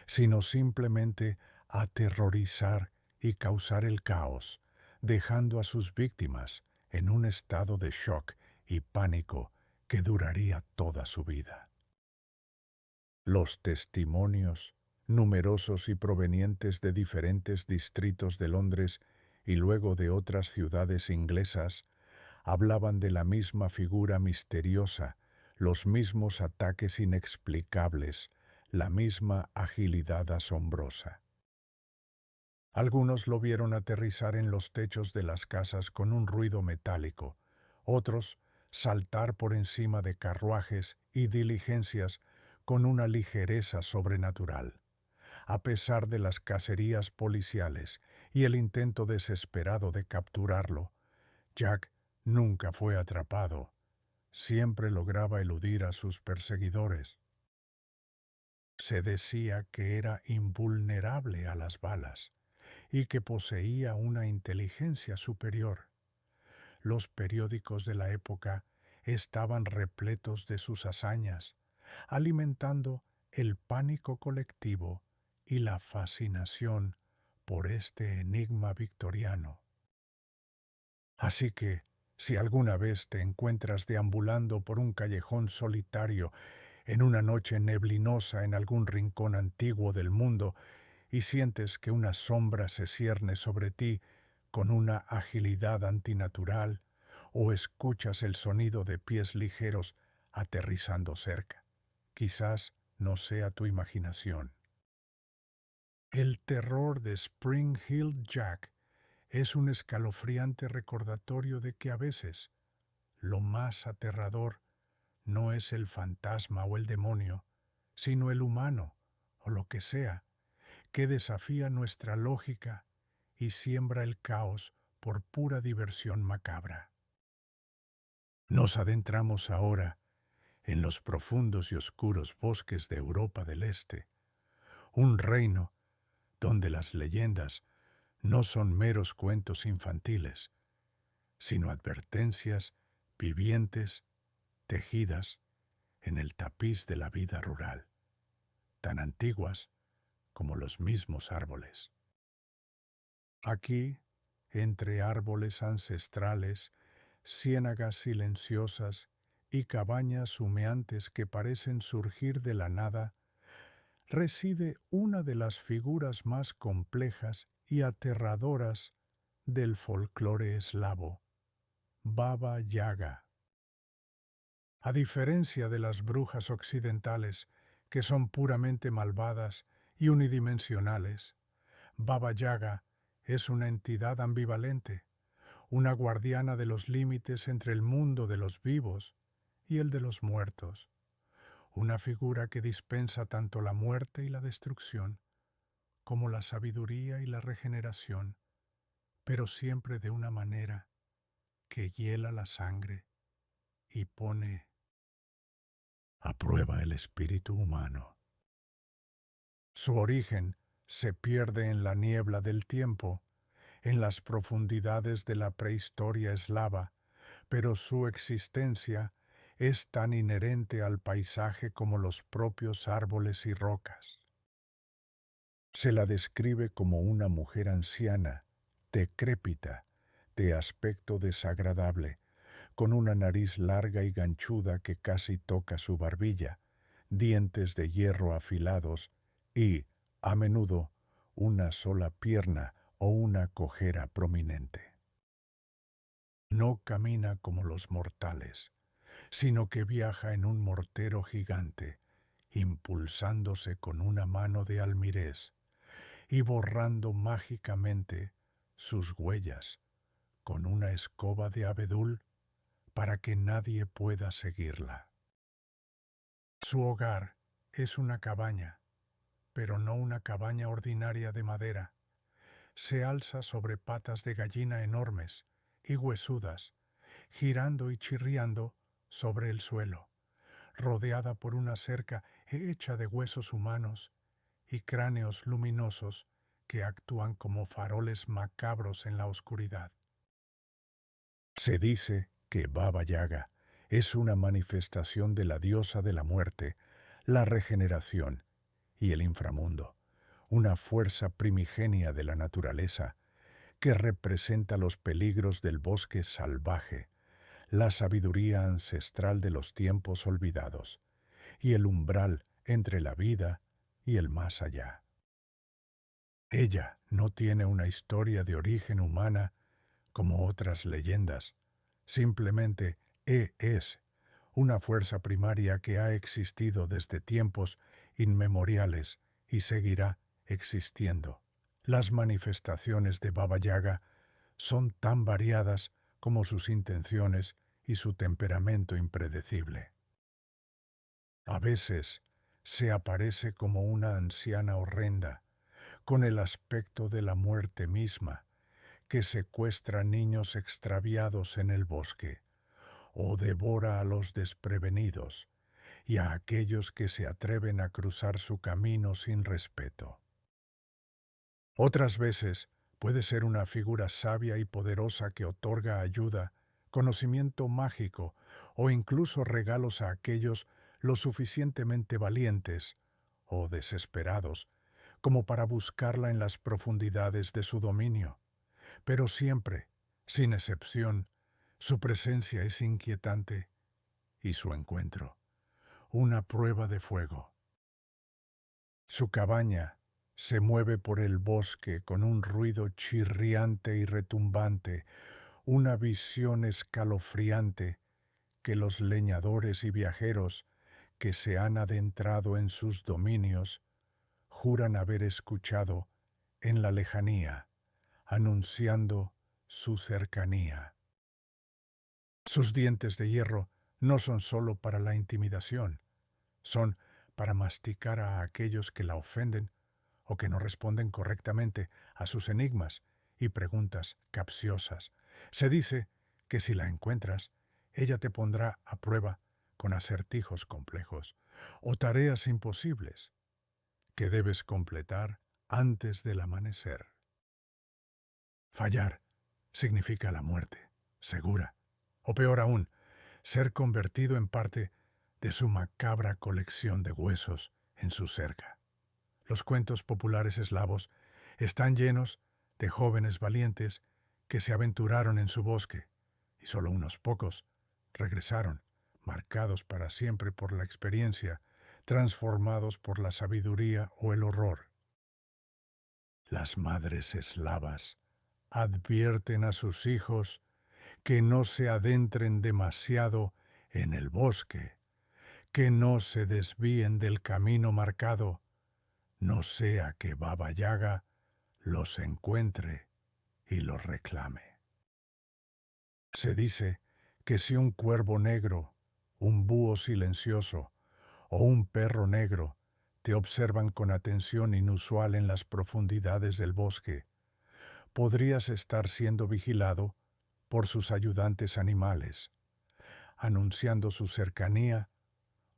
Speaker 1: sino simplemente aterrorizar y causar el caos, dejando a sus víctimas en un estado de shock y pánico que duraría toda su vida. Los testimonios, numerosos y provenientes de diferentes distritos de Londres y luego de otras ciudades inglesas, hablaban de la misma figura misteriosa, los mismos ataques inexplicables, la misma agilidad asombrosa. Algunos lo vieron aterrizar en los techos de las casas con un ruido metálico, otros saltar por encima de carruajes y diligencias con una ligereza sobrenatural. A pesar de las cacerías policiales y el intento desesperado de capturarlo, Jack nunca fue atrapado. Siempre lograba eludir a sus perseguidores. Se decía que era invulnerable a las balas y que poseía una inteligencia superior. Los periódicos de la época estaban repletos de sus hazañas, alimentando el pánico colectivo y la fascinación por este enigma victoriano. Así que, si alguna vez te encuentras deambulando por un callejón solitario en una noche neblinosa en algún rincón antiguo del mundo y sientes que una sombra se cierne sobre ti con una agilidad antinatural, o escuchas el sonido de pies ligeros aterrizando cerca, quizás no sea tu imaginación. El terror de Spring Hill Jack es un escalofriante recordatorio de que a veces lo más aterrador no es el fantasma o el demonio, sino el humano, o lo que sea, que desafía nuestra lógica y siembra el caos por pura diversión macabra. Nos adentramos ahora en los profundos y oscuros bosques de Europa del Este, un reino donde las leyendas no son meros cuentos infantiles, sino advertencias vivientes, tejidas en el tapiz de la vida rural, tan antiguas como los mismos árboles. Aquí, entre árboles ancestrales, ciénagas silenciosas y cabañas humeantes que parecen surgir de la nada, reside una de las figuras más complejas y aterradoras del folclore eslavo, Baba Yaga. A diferencia de las brujas occidentales, que son puramente malvadas y unidimensionales, Baba Yaga es una entidad ambivalente, una guardiana de los límites entre el mundo de los vivos y el de los muertos, una figura que dispensa tanto la muerte y la destrucción, como la sabiduría y la regeneración, pero siempre de una manera que hiela la sangre y pone a prueba el espíritu humano. Su origen se pierde en la niebla del tiempo, en las profundidades de la prehistoria eslava, pero su existencia es tan inherente al paisaje como los propios árboles y rocas. Se la describe como una mujer anciana, decrépita, de aspecto desagradable, con una nariz larga y ganchuda que casi toca su barbilla, dientes de hierro afilados y, a menudo, una sola pierna o una cojera prominente. No camina como los mortales, sino que viaja en un mortero gigante, impulsándose con una mano de almirez y borrando mágicamente sus huellas con una escoba de abedul para que nadie pueda seguirla. Su hogar es una cabaña, pero no una cabaña ordinaria de madera. Se alza sobre patas de gallina enormes y huesudas, girando y chirriando sobre el suelo, rodeada por una cerca hecha de huesos humanos y cráneos luminosos que actúan como faroles macabros en la oscuridad. Se dice que Baba Yaga es una manifestación de la diosa de la muerte, la regeneración y el inframundo, una fuerza primigenia de la naturaleza que representa los peligros del bosque salvaje, la sabiduría ancestral de los tiempos olvidados y el umbral entre la vida y el más allá. Ella no tiene una historia de origen humana como otras leyendas, simplemente es una fuerza primaria que ha existido desde tiempos inmemoriales y seguirá existiendo. Las manifestaciones de Baba Yaga son tan variadas como sus intenciones y su temperamento impredecible. A veces se aparece como una anciana horrenda, con el aspecto de la muerte misma, que secuestra niños extraviados en el bosque, o devora a los desprevenidos y a aquellos que se atreven a cruzar su camino sin respeto. Otras veces puede ser una figura sabia y poderosa que otorga ayuda, conocimiento mágico o incluso regalos a aquellos lo suficientemente valientes o desesperados como para buscarla en las profundidades de su dominio. Pero siempre, sin excepción, su presencia es inquietante y su encuentro, una prueba de fuego. Su cabaña se mueve por el bosque con un ruido chirriante y retumbante, una visión escalofriante que los leñadores y viajeros que se han adentrado en sus dominios juran haber escuchado en la lejanía, anunciando su cercanía. Sus dientes de hierro no son sólo para la intimidación, son para masticar a aquellos que la ofenden o que no responden correctamente a sus enigmas y preguntas capciosas. Se dice que si la encuentras, ella te pondrá a prueba con acertijos complejos o tareas imposibles que debes completar antes del amanecer. Fallar significa la muerte, segura, o peor aún, ser convertido en parte de su macabra colección de huesos en su cerca. Los cuentos populares eslavos están llenos de jóvenes valientes que se aventuraron en su bosque, y solo unos pocos regresaron, marcados para siempre por la experiencia, transformados por la sabiduría o el horror. Las madres eslavas advierten a sus hijos que no se adentren demasiado en el bosque, que no se desvíen del camino marcado, no sea que Baba Yaga los encuentre y los reclame. Se dice que si un cuervo negro, un búho silencioso o un perro negro te observan con atención inusual en las profundidades del bosque, podrías estar siendo vigilado por sus ayudantes animales, anunciando su cercanía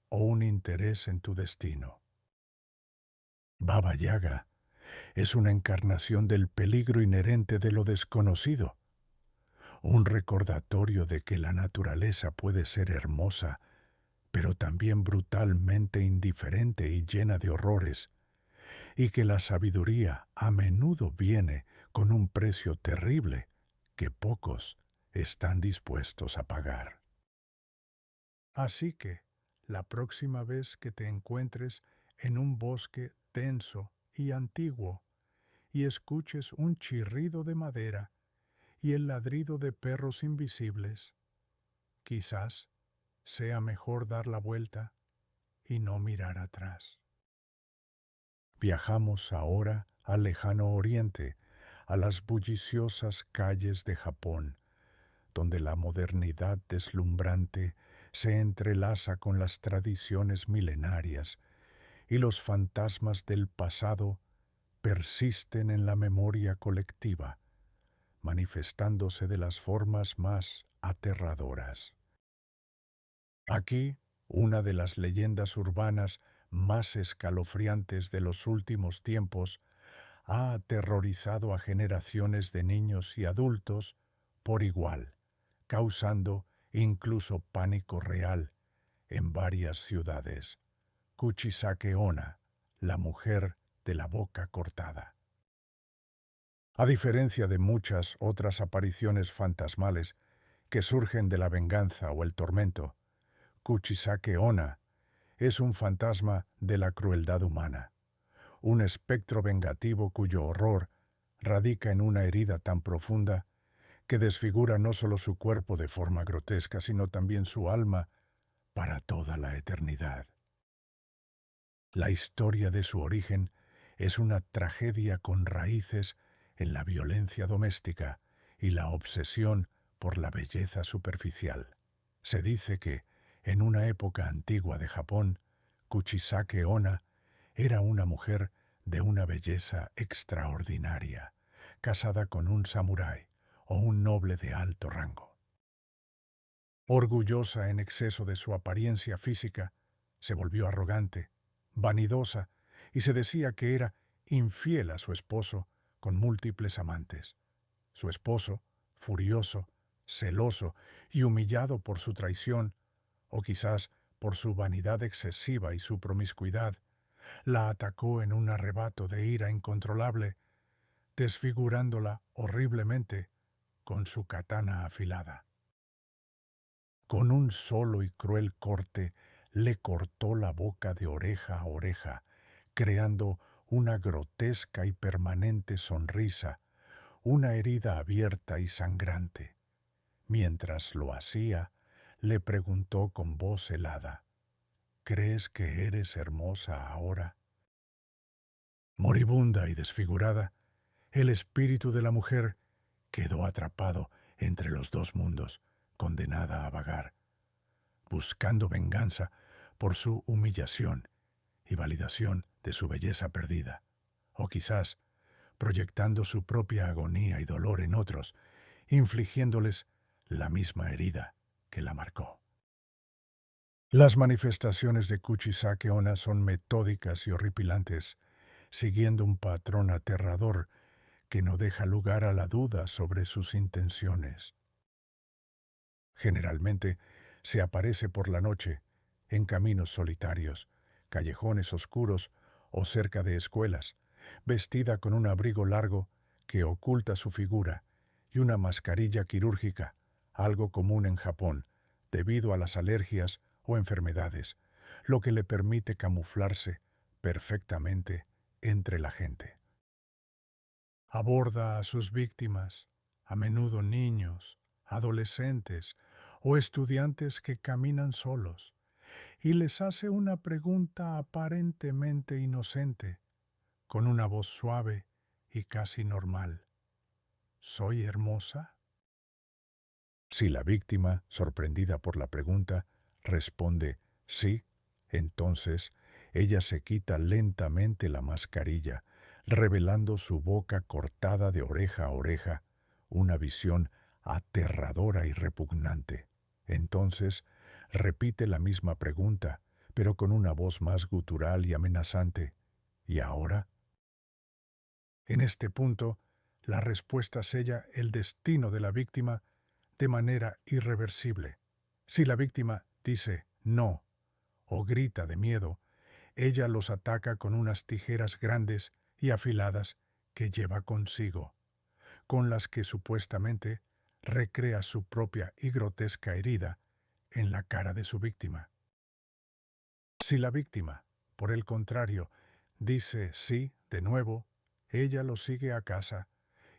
Speaker 1: o un interés en tu destino. Baba Yaga es una encarnación del peligro inherente de lo desconocido, un recordatorio de que la naturaleza puede ser hermosa, pero también brutalmente indiferente y llena de horrores, y que la sabiduría a menudo viene con un precio terrible que pocos están dispuestos a pagar. Así que, la próxima vez que te encuentres en un bosque denso y antiguo y escuches un chirrido de madera y el ladrido de perros invisibles, quizás sea mejor dar la vuelta y no mirar atrás. Viajamos ahora al lejano oriente, a las bulliciosas calles de Japón, donde la modernidad deslumbrante se entrelaza con las tradiciones milenarias y los fantasmas del pasado persisten en la memoria colectiva, manifestándose de las formas más aterradoras. Aquí, una de las leyendas urbanas más escalofriantes de los últimos tiempos ha aterrorizado a generaciones de niños y adultos por igual, causando incluso pánico real en varias ciudades. Kuchisake Onna, la mujer de la boca cortada. A diferencia de muchas otras apariciones fantasmales que surgen de la venganza o el tormento, Kuchisake Onna es un fantasma de la crueldad humana, un espectro vengativo cuyo horror radica en una herida tan profunda que desfigura no solo su cuerpo de forma grotesca, sino también su alma para toda la eternidad. La historia de su origen es una tragedia con raíces en la violencia doméstica y la obsesión por la belleza superficial. Se dice que, en una época antigua de Japón, Kuchisake Onna era una mujer de una belleza extraordinaria, casada con un samurái o un noble de alto rango. Orgullosa en exceso de su apariencia física, se volvió arrogante, vanidosa, y se decía que era infiel a su esposo con múltiples amantes. Su esposo, furioso, celoso y humillado por su traición, o quizás por su vanidad excesiva y su promiscuidad, la atacó en un arrebato de ira incontrolable, desfigurándola horriblemente con su katana afilada. Con un solo y cruel corte le cortó la boca de oreja a oreja, creando una grotesca y permanente sonrisa, una herida abierta y sangrante. Mientras lo hacía, le preguntó con voz helada, ¿crees que eres hermosa ahora? Moribunda y desfigurada, el espíritu de la mujer quedó atrapado entre los dos mundos, condenada a vagar, buscando venganza por su humillación y validación de su belleza perdida, o quizás proyectando su propia agonía y dolor en otros, infligiéndoles la misma herida que la marcó. Las manifestaciones de Kuchisake Onna son metódicas y horripilantes, siguiendo un patrón aterrador que no deja lugar a la duda sobre sus intenciones. Generalmente se aparece por la noche, en caminos solitarios, callejones oscuros o cerca de escuelas, vestida con un abrigo largo que oculta su figura y una mascarilla quirúrgica, algo común en Japón, debido a las alergias o enfermedades, lo que le permite camuflarse perfectamente entre la gente. Aborda a sus víctimas, a menudo niños, adolescentes o estudiantes que caminan solos, y les hace una pregunta aparentemente inocente, con una voz suave y casi normal. ¿Soy hermosa? Si la víctima, sorprendida por la pregunta, responde sí, entonces ella se quita lentamente la mascarilla, revelando su boca cortada de oreja a oreja, una visión aterradora y repugnante. Entonces repite la misma pregunta, pero con una voz más gutural y amenazante. ¿Y ahora? En este punto, la respuesta sella el destino de la víctima de manera irreversible. Si la víctima dice no o grita de miedo, ella los ataca con unas tijeras grandes y afiladas que lleva consigo, con las que supuestamente recrea su propia y grotesca herida en la cara de su víctima. Si la víctima, por el contrario, dice sí de nuevo, ella los sigue a casa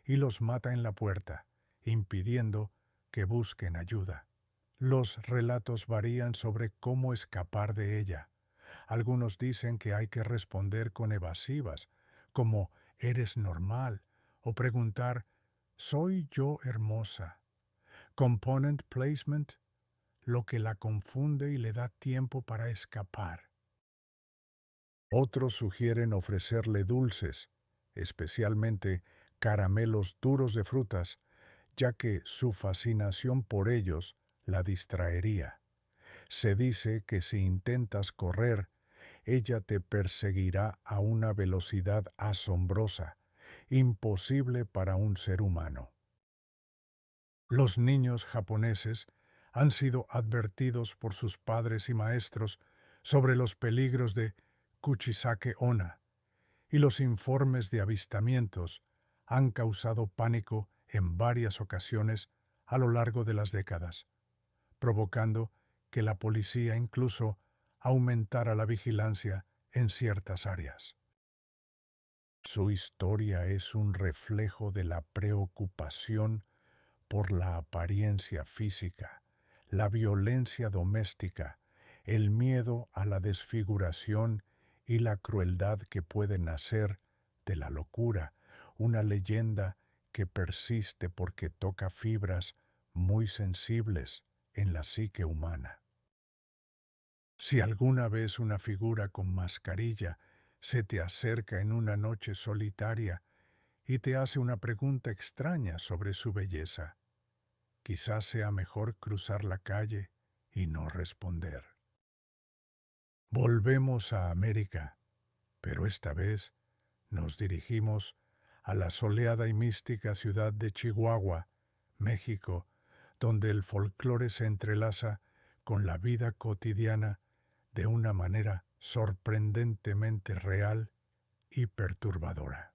Speaker 1: y los mata en la puerta, impidiendo que busquen ayuda. Los relatos varían sobre cómo escapar de ella. Algunos dicen que hay que responder con evasivas, como «¿Eres normal?» o preguntar «¿Soy yo hermosa?» Component placement, lo que la confunde y le da tiempo para escapar. Otros sugieren ofrecerle dulces, especialmente caramelos duros de frutas, ya que su fascinación por ellos la distraería. Se dice que si intentas correr, ella te perseguirá a una velocidad asombrosa, imposible para un ser humano. Los niños japoneses han sido advertidos por sus padres y maestros sobre los peligros de Kuchisake Onna, y los informes de avistamientos han causado pánico en varias ocasiones a lo largo de las décadas, provocando que la policía incluso aumentara la vigilancia en ciertas áreas. Su historia es un reflejo de la preocupación por la apariencia física, la violencia doméstica, el miedo a la desfiguración y la crueldad que puede nacer de la locura, una leyenda que persiste porque toca fibras muy sensibles en la psique humana. Si alguna vez una figura con mascarilla se te acerca en una noche solitaria y te hace una pregunta extraña sobre su belleza, quizás sea mejor cruzar la calle y no responder. Volvemos a América, pero esta vez nos dirigimos a la soleada y mística ciudad de Chihuahua, México, donde el folclore se entrelaza con la vida cotidiana de una manera sorprendentemente real y perturbadora.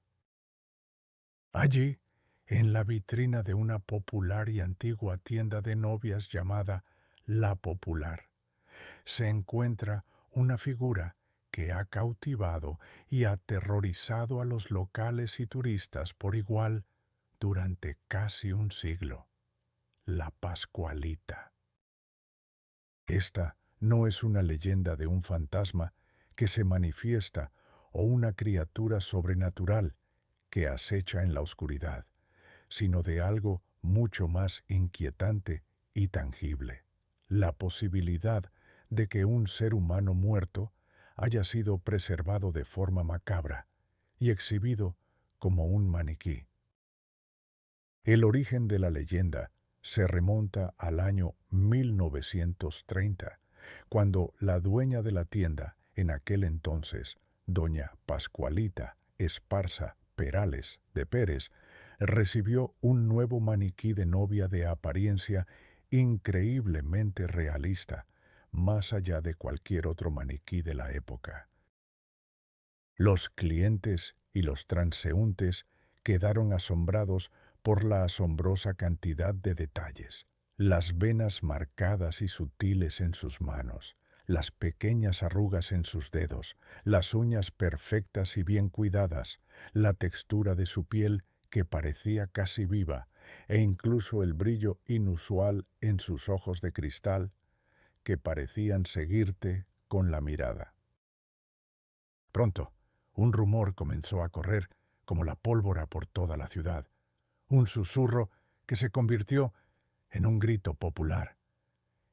Speaker 1: Allí, en la vitrina de una popular y antigua tienda de novias llamada La Popular, se encuentra una figura que ha cautivado y aterrorizado a los locales y turistas por igual durante casi un siglo: la Pascualita. Esta no es una leyenda de un fantasma que se manifiesta o una criatura sobrenatural que acecha en la oscuridad, sino de algo mucho más inquietante y tangible: la posibilidad de que un ser humano muerto haya sido preservado de forma macabra y exhibido como un maniquí. El origen de la leyenda se remonta al año 1930, cuando la dueña de la tienda, en aquel entonces, doña Pascualita Esparza Perales de Pérez, recibió un nuevo maniquí de novia de apariencia increíblemente realista, más allá de cualquier otro maniquí de la época. Los clientes y los transeúntes quedaron asombrados por la asombrosa cantidad de detalles: las venas marcadas y sutiles en sus manos, las pequeñas arrugas en sus dedos, las uñas perfectas y bien cuidadas, la textura de su piel que parecía casi viva, e incluso el brillo inusual en sus ojos de cristal que parecían seguirte con la mirada. Pronto, un rumor comenzó a correr como la pólvora por toda la ciudad, un susurro que se convirtió en un grito popular.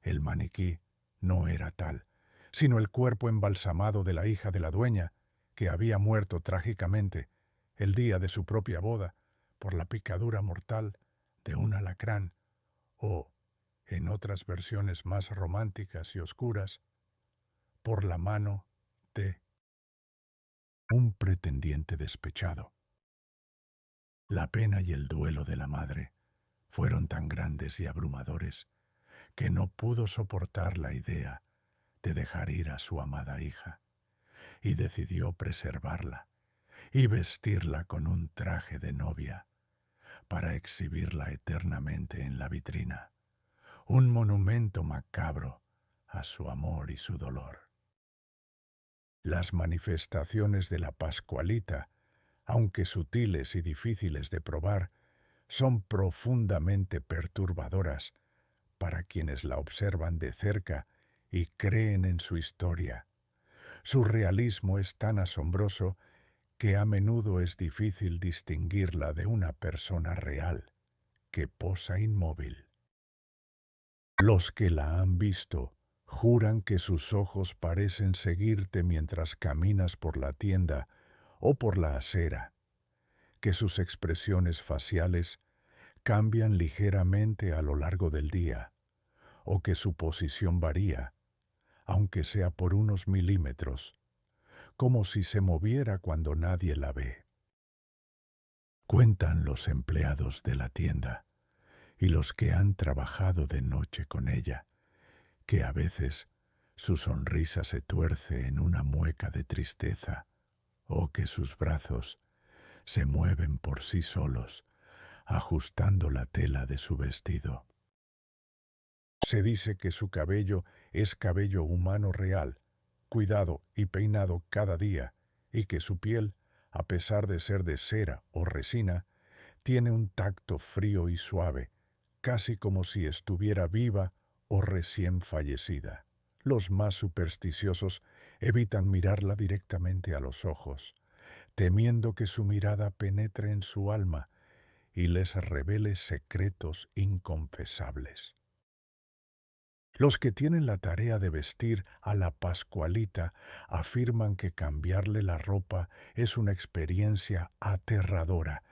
Speaker 1: El maniquí no era tal, sino el cuerpo embalsamado de la hija de la dueña, que había muerto trágicamente el día de su propia boda por la picadura mortal de un alacrán, o, en otras versiones más románticas y oscuras, por la mano de un pretendiente despechado. La pena y el duelo de la madre fueron tan grandes y abrumadores que no pudo soportar la idea de dejar ir a su amada hija y decidió preservarla y vestirla con un traje de novia para exhibirla eternamente en la vitrina, un monumento macabro a su amor y su dolor. Las manifestaciones de la Pascualita, aunque sutiles y difíciles de probar, son profundamente perturbadoras para quienes la observan de cerca y creen en su historia. Su realismo es tan asombroso que a menudo es difícil distinguirla de una persona real que posa inmóvil. Los que la han visto juran que sus ojos parecen seguirte mientras caminas por la tienda o por la acera, que sus expresiones faciales cambian ligeramente a lo largo del día, o que su posición varía, aunque sea por unos milímetros, como si se moviera cuando nadie la ve. Cuentan los empleados de la tienda y los que han trabajado de noche con ella, que a veces su sonrisa se tuerce en una mueca de tristeza, o que sus brazos se mueven por sí solos, ajustando la tela de su vestido. Se dice que su cabello es cabello humano real, cuidado y peinado cada día, y que su piel, a pesar de ser de cera o resina, tiene un tacto frío y suave, casi como si estuviera viva o recién fallecida. Los más supersticiosos evitan mirarla directamente a los ojos, temiendo que su mirada penetre en su alma y les revele secretos inconfesables. Los que tienen la tarea de vestir a la Pascualita afirman que cambiarle la ropa es una experiencia aterradora,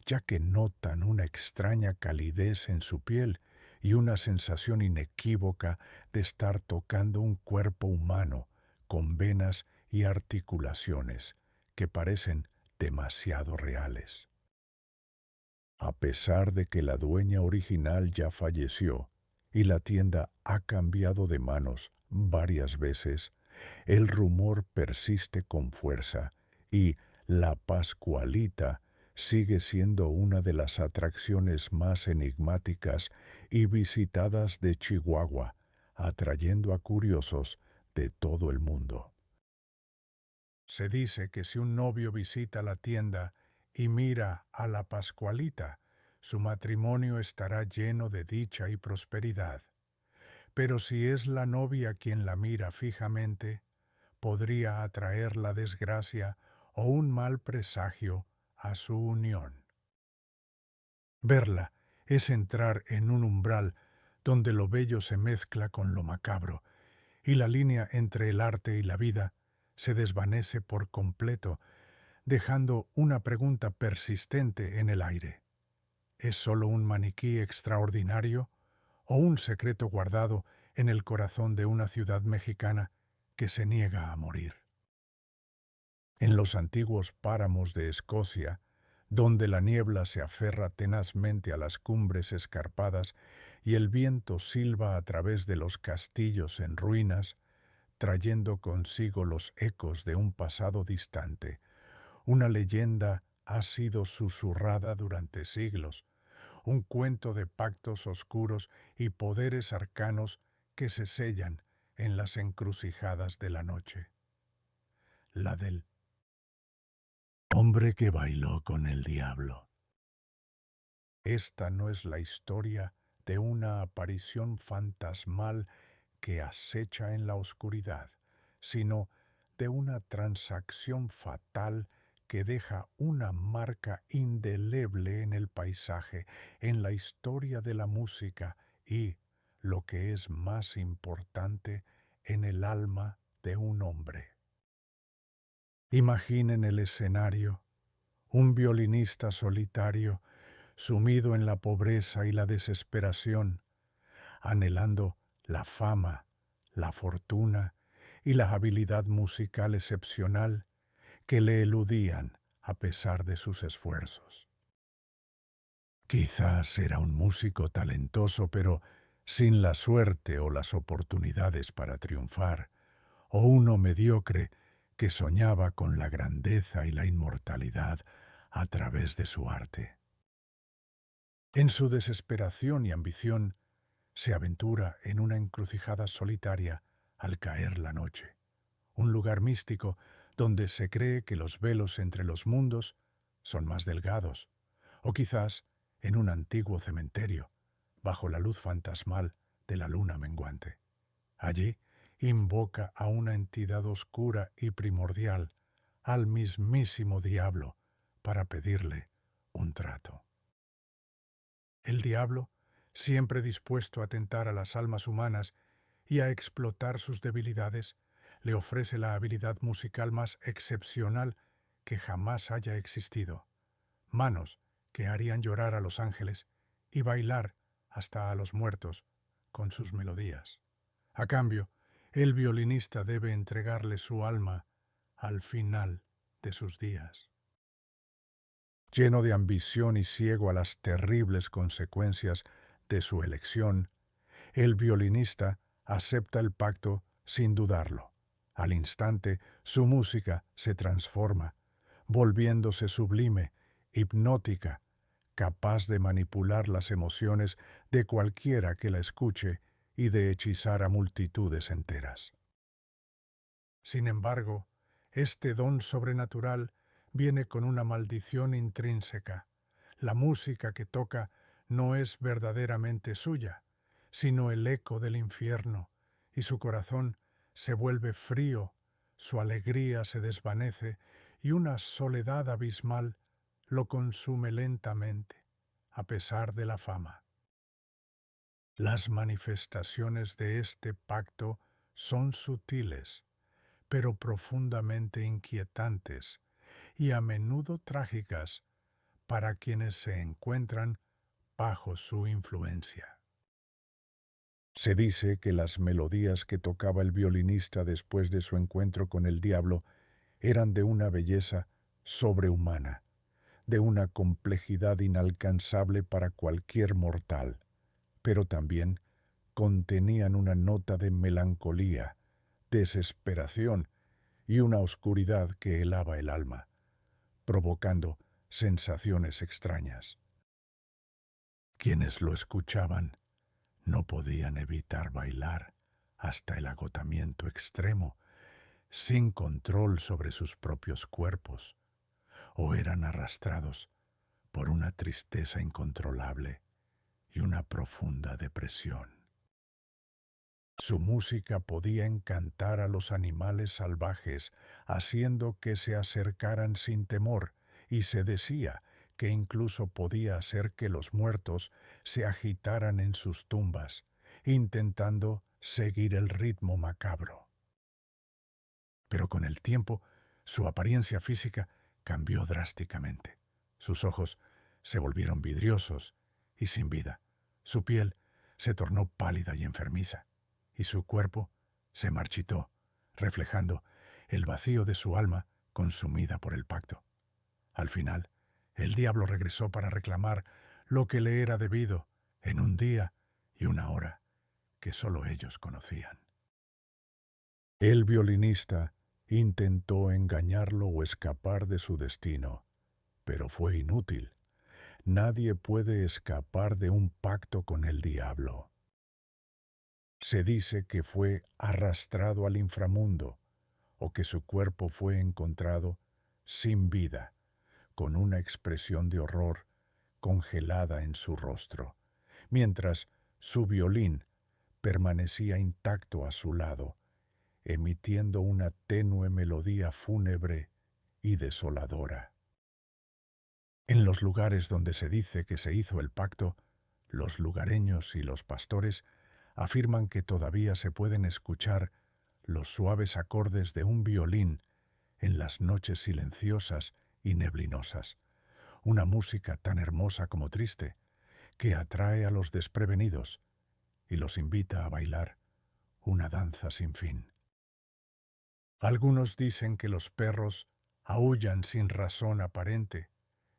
Speaker 1: ya que notan una extraña calidez en su piel y una sensación inequívoca de estar tocando un cuerpo humano con venas y articulaciones que parecen demasiado reales. A pesar de que la dueña original ya falleció y la tienda ha cambiado de manos varias veces, el rumor persiste con fuerza y la Pascualita sigue siendo una de las atracciones más enigmáticas y visitadas de Chihuahua, atrayendo a curiosos de todo el mundo. Se dice que si un novio visita la tienda y mira a la Pascualita, su matrimonio estará lleno de dicha y prosperidad. Pero si es la novia quien la mira fijamente, podría atraer la desgracia o un mal presagio a su unión. Verla es entrar en un umbral donde lo bello se mezcla con lo macabro, y la línea entre el arte y la vida se desvanece por completo, dejando una pregunta persistente en el aire. ¿Es solo un maniquí extraordinario o un secreto guardado en el corazón de una ciudad mexicana que se niega a morir? En los antiguos páramos de Escocia, donde la niebla se aferra tenazmente a las cumbres escarpadas y el viento silba a través de los castillos en ruinas, trayendo consigo los ecos de un pasado distante, una leyenda ha sido susurrada durante siglos, un cuento de pactos oscuros y poderes arcanos que se sellan en las encrucijadas de la noche. La del hombre que bailó con el diablo. Esta no es la historia de una aparición fantasmal que acecha en la oscuridad, sino de una transacción fatal que deja una marca indeleble en el paisaje, en la historia de la música y, lo que es más importante, en el alma de un hombre. Imaginen el escenario, un violinista solitario, sumido en la pobreza y la desesperación, anhelando la fama, la fortuna y la habilidad musical excepcional que le eludían a pesar de sus esfuerzos. Quizás era un músico talentoso, pero sin la suerte o las oportunidades para triunfar, o uno mediocre que soñaba con la grandeza y la inmortalidad a través de su arte. En su desesperación y ambición, se aventura en una encrucijada solitaria al caer la noche, un lugar místico donde se cree que los velos entre los mundos son más delgados, o quizás en un antiguo cementerio, bajo la luz fantasmal de la luna menguante. Allí invoca a una entidad oscura y primordial, al mismísimo diablo, para pedirle un trato. El diablo, siempre dispuesto a tentar a las almas humanas y a explotar sus debilidades, le ofrece la habilidad musical más excepcional que jamás haya existido, manos que harían llorar a los ángeles y bailar hasta a los muertos con sus melodías. A cambio, el violinista debe entregarle su alma al final de sus días. Lleno de ambición y ciego a las terribles consecuencias de su elección, el violinista acepta el pacto sin dudarlo. Al instante, su música se transforma, volviéndose sublime, hipnótica, capaz de manipular las emociones de cualquiera que la escuche y de hechizar a multitudes enteras. Sin embargo, este don sobrenatural viene con una maldición intrínseca. La música que toca no es verdaderamente suya, sino el eco del infierno, y su corazón se vuelve frío, su alegría se desvanece y una soledad abismal lo consume lentamente, a pesar de la fama. Las manifestaciones de este pacto son sutiles, pero profundamente inquietantes y a menudo trágicas para quienes se encuentran bajo su influencia. Se dice que las melodías que tocaba el violinista después de su encuentro con el diablo eran de una belleza sobrehumana, de una complejidad inalcanzable para cualquier mortal, pero también contenían una nota de melancolía, desesperación y una oscuridad que helaba el alma, provocando sensaciones extrañas. Quienes lo escuchaban no podían evitar bailar hasta el agotamiento extremo, sin control sobre sus propios cuerpos, o eran arrastrados por una tristeza incontrolable y una profunda depresión. Su música podía encantar a los animales salvajes, haciendo que se acercaran sin temor, y se decía que incluso podía hacer que los muertos se agitaran en sus tumbas, intentando seguir el ritmo macabro. Pero con el tiempo, su apariencia física cambió drásticamente. Sus ojos se volvieron vidriosos y sin vida. Su piel se tornó pálida y enfermiza, y su cuerpo se marchitó, reflejando el vacío de su alma consumida por el pacto. Al final, el diablo regresó para reclamar lo que le era debido en un día y una hora que solo ellos conocían. El violinista intentó engañarlo o escapar de su destino, pero fue inútil. Nadie puede escapar de un pacto con el diablo. Se dice que fue arrastrado al inframundo o que su cuerpo fue encontrado sin vida, con una expresión de horror congelada en su rostro, mientras su violín permanecía intacto a su lado, emitiendo una tenue melodía fúnebre y desoladora. En los lugares donde se dice que se hizo el pacto, los lugareños y los pastores afirman que todavía se pueden escuchar los suaves acordes de un violín en las noches silenciosas y neblinosas, una música tan hermosa como triste, que atrae a los desprevenidos y los invita a bailar una danza sin fin. Algunos dicen que los perros aúllan sin razón aparente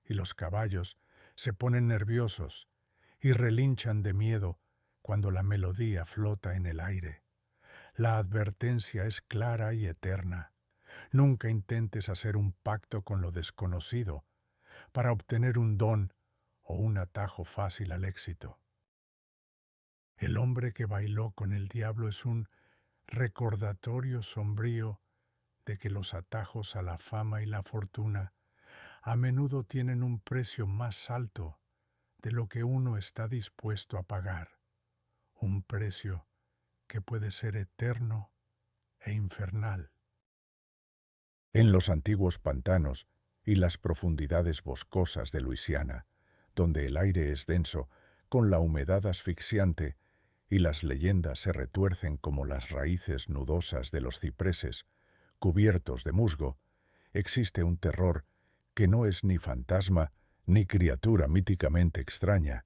Speaker 1: y los caballos se ponen nerviosos y relinchan de miedo cuando la melodía flota en el aire. La advertencia es clara y eterna. Nunca intentes hacer un pacto con lo desconocido para obtener un don o un atajo fácil al éxito. El hombre que bailó con el diablo es un recordatorio sombrío de que los atajos a la fama y la fortuna a menudo tienen un precio más alto de lo que uno está dispuesto a pagar, un precio que puede ser eterno e infernal. En los antiguos pantanos y las profundidades boscosas de Luisiana, donde el aire es denso, con la humedad asfixiante, y las leyendas se retuercen como las raíces nudosas de los cipreses, cubiertos de musgo, existe un terror que no es ni fantasma ni criatura míticamente extraña,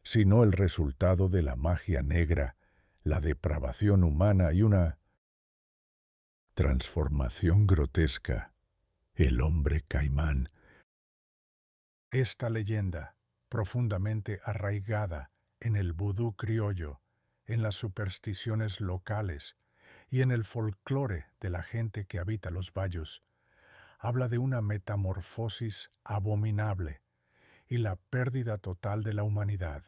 Speaker 1: sino el resultado de la magia negra, la depravación humana y una transformación grotesca, el hombre caimán. Esta leyenda, profundamente arraigada en el vudú criollo, en las supersticiones locales y en el folclore de la gente que habita los valles, habla de una metamorfosis abominable y la pérdida total de la humanidad,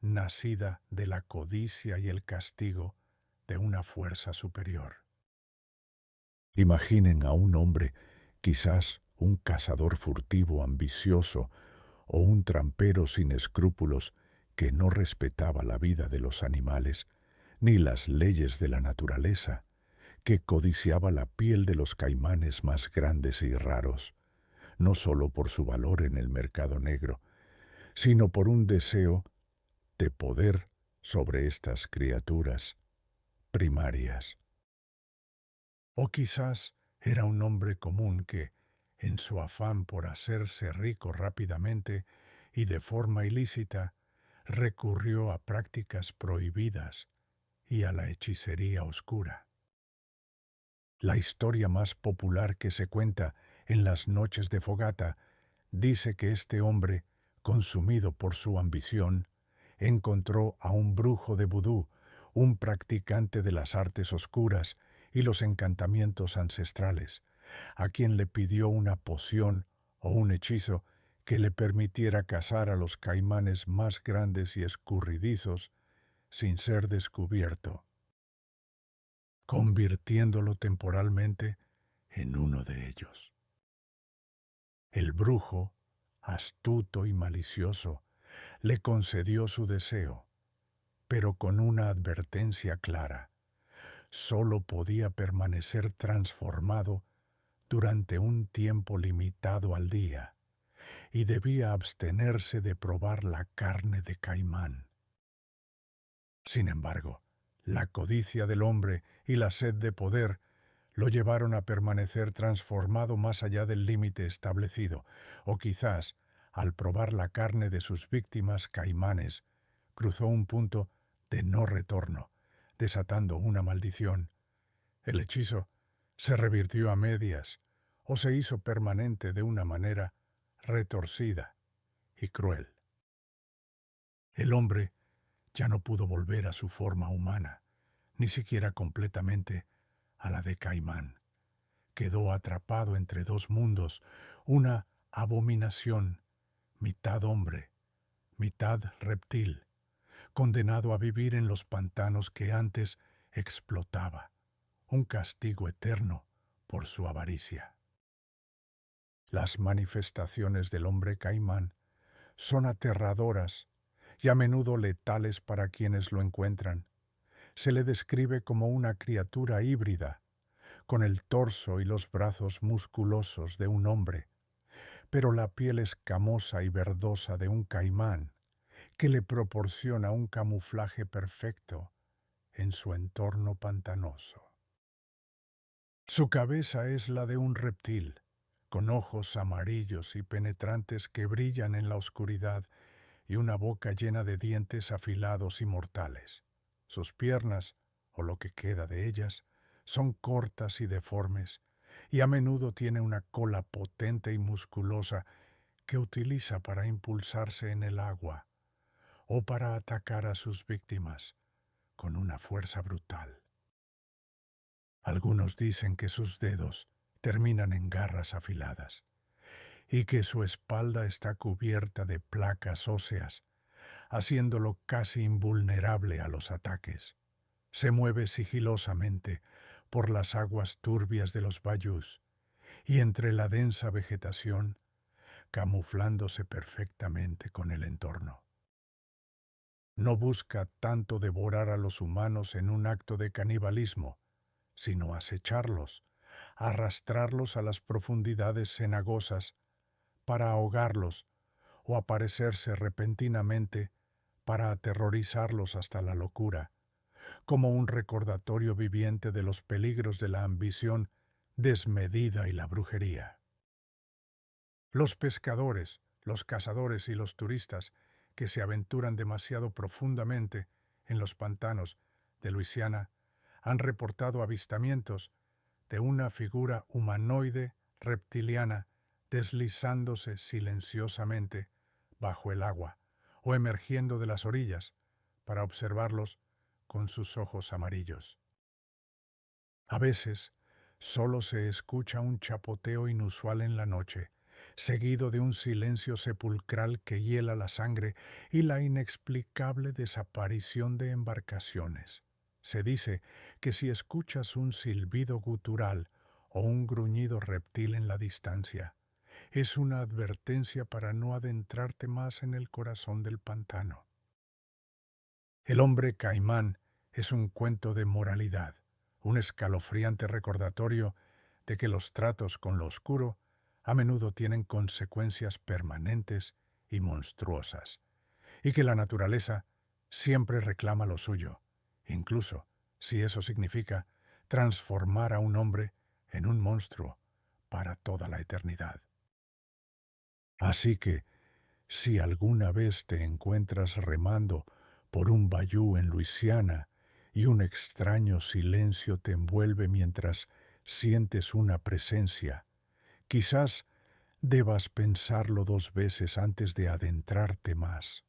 Speaker 1: nacida de la codicia y el castigo de una fuerza superior. Imaginen a un hombre, quizás un cazador furtivo ambicioso o un trampero sin escrúpulos que no respetaba la vida de los animales ni las leyes de la naturaleza, que codiciaba la piel de los caimanes más grandes y raros, no solo por su valor en el mercado negro, sino por un deseo de poder sobre estas criaturas primarias. O quizás era un hombre común que, en su afán por hacerse rico rápidamente y de forma ilícita, recurrió a prácticas prohibidas y a la hechicería oscura. La historia más popular que se cuenta en las noches de fogata dice que este hombre, consumido por su ambición, encontró a un brujo de vudú, un practicante de las artes oscuras y los encantamientos ancestrales, a quien le pidió una poción o un hechizo que le permitiera cazar a los caimanes más grandes y escurridizos sin ser descubierto, convirtiéndolo temporalmente en uno de ellos. El brujo, astuto y malicioso, le concedió su deseo, pero con una advertencia clara: solo podía permanecer transformado durante un tiempo limitado al día y debía abstenerse de probar la carne de caimán. Sin embargo, la codicia del hombre y la sed de poder lo llevaron a permanecer transformado más allá del límite establecido, o quizás, al probar la carne de sus víctimas caimanes, cruzó un punto de no retorno, desatando una maldición. El hechizo se revirtió a medias o se hizo permanente de una manera retorcida y cruel. El hombre ya no pudo volver a su forma humana, ni siquiera completamente a la de caimán. Quedó atrapado entre dos mundos, una abominación, mitad hombre, mitad reptil, condenado a vivir en los pantanos que antes explotaba, un castigo eterno por su avaricia. Las manifestaciones del hombre caimán son aterradoras y a menudo letales para quienes lo encuentran. Se le describe como una criatura híbrida, con el torso y los brazos musculosos de un hombre, pero la piel escamosa y verdosa de un caimán, que le proporciona un camuflaje perfecto en su entorno pantanoso. Su cabeza es la de un reptil, con ojos amarillos y penetrantes que brillan en la oscuridad y una boca llena de dientes afilados y mortales. Sus piernas, o lo que queda de ellas, son cortas y deformes, y a menudo tiene una cola potente y musculosa que utiliza para impulsarse en el agua o para atacar a sus víctimas con una fuerza brutal. Algunos dicen que sus dedos terminan en garras afiladas y que su espalda está cubierta de placas óseas, haciéndolo casi invulnerable a los ataques. Se mueve sigilosamente por las aguas turbias de los bayús y entre la densa vegetación, camuflándose perfectamente con el entorno. No busca tanto devorar a los humanos en un acto de canibalismo, sino acecharlos, arrastrarlos a las profundidades cenagosas para ahogarlos o aparecerse repentinamente para aterrorizarlos hasta la locura, como un recordatorio viviente de los peligros de la ambición desmedida y la brujería. Los pescadores, los cazadores y los turistas que se aventuran demasiado profundamente en los pantanos de Luisiana han reportado avistamientos de una figura humanoide reptiliana deslizándose silenciosamente bajo el agua o emergiendo de las orillas para observarlos con sus ojos amarillos. A veces solo se escucha un chapoteo inusual en la noche, seguido de un silencio sepulcral que hiela la sangre y la inexplicable desaparición de embarcaciones. Se dice que si escuchas un silbido gutural o un gruñido reptil en la distancia, es una advertencia para no adentrarte más en el corazón del pantano. El hombre caimán es un cuento de moralidad, un escalofriante recordatorio de que los tratos con lo oscuro a menudo tienen consecuencias permanentes y monstruosas, y que la naturaleza siempre reclama lo suyo, incluso si eso significa transformar a un hombre en un monstruo para toda la eternidad. Así que, si alguna vez te encuentras remando por un bayú en Luisiana y un extraño silencio te envuelve mientras sientes una presencia, quizás debas pensarlo 2 veces antes de adentrarte más.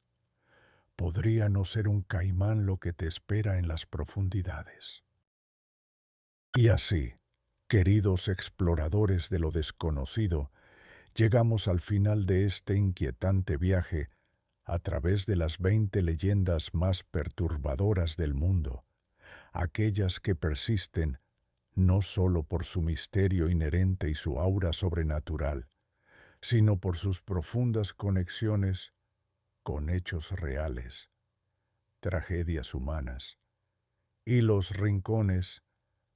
Speaker 1: Podría no ser un caimán lo que te espera en las profundidades. Y así, queridos exploradores de lo desconocido, llegamos al final de este inquietante viaje a través de las 20 leyendas más perturbadoras del mundo, aquellas que persisten no solo por su misterio inherente y su aura sobrenatural, sino por sus profundas conexiones con hechos reales, tragedias humanas y los rincones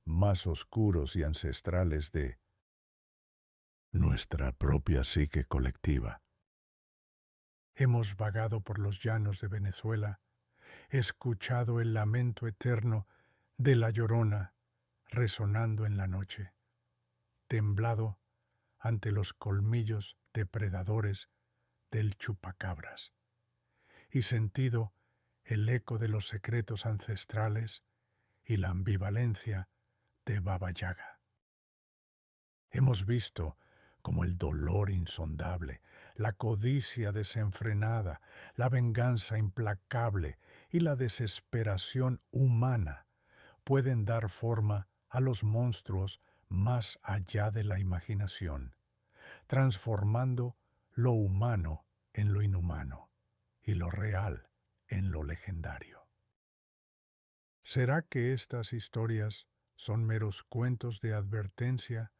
Speaker 1: más oscuros y ancestrales de nuestra propia psique colectiva. Hemos vagado por los llanos de Venezuela, escuchado el lamento eterno de la Llorona resonando en la noche, temblado ante los colmillos depredadores del chupacabras, y sentido el eco de los secretos ancestrales y la ambivalencia de Baba Yaga. Hemos visto como el dolor insondable, la codicia desenfrenada, la venganza implacable y la desesperación humana pueden dar forma a los monstruos más allá de la imaginación, transformando lo humano en lo inhumano y lo real en lo legendario. ¿Será que estas historias son meros cuentos de advertencia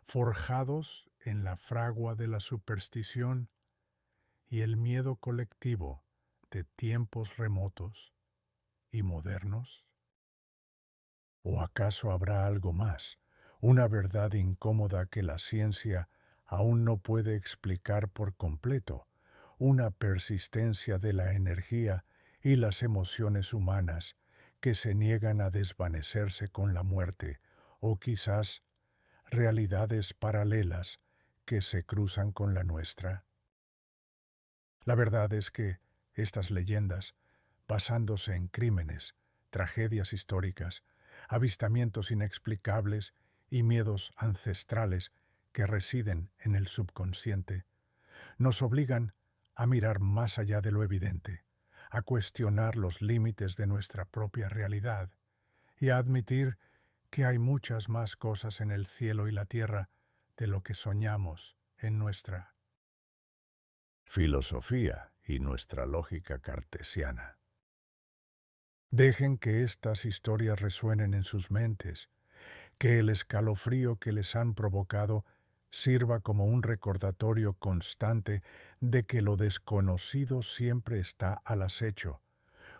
Speaker 1: forjados en la fragua de la superstición y el miedo colectivo de tiempos remotos y modernos? ¿O acaso habrá algo más, una verdad incómoda que la ciencia aún no puede explicar por completo, una persistencia de la energía y las emociones humanas que se niegan a desvanecerse con la muerte, o quizás realidades paralelas que se cruzan con la nuestra? La verdad es que estas leyendas, basándose en crímenes, tragedias históricas, avistamientos inexplicables y miedos ancestrales que residen en el subconsciente, Nos obligan a mirar más allá de lo evidente, a cuestionar los límites de nuestra propia realidad y a admitir que hay muchas más cosas en el cielo y la tierra de lo que soñamos en nuestra filosofía y nuestra lógica cartesiana. Dejen que estas historias resuenen en sus mentes, que el escalofrío que les han provocado sirva como un recordatorio constante de que lo desconocido siempre está al acecho,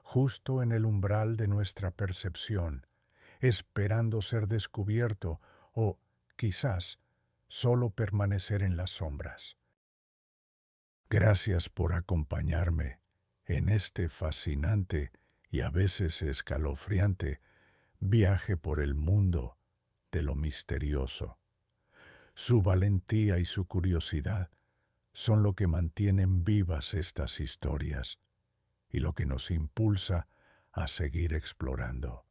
Speaker 1: justo en el umbral de nuestra percepción, esperando ser descubierto o, quizás, solo permanecer en las sombras. Gracias por acompañarme en este fascinante y a veces escalofriante viaje por el mundo de lo misterioso. Su valentía y su curiosidad son lo que mantienen vivas estas historias y lo que nos impulsa a seguir explorando.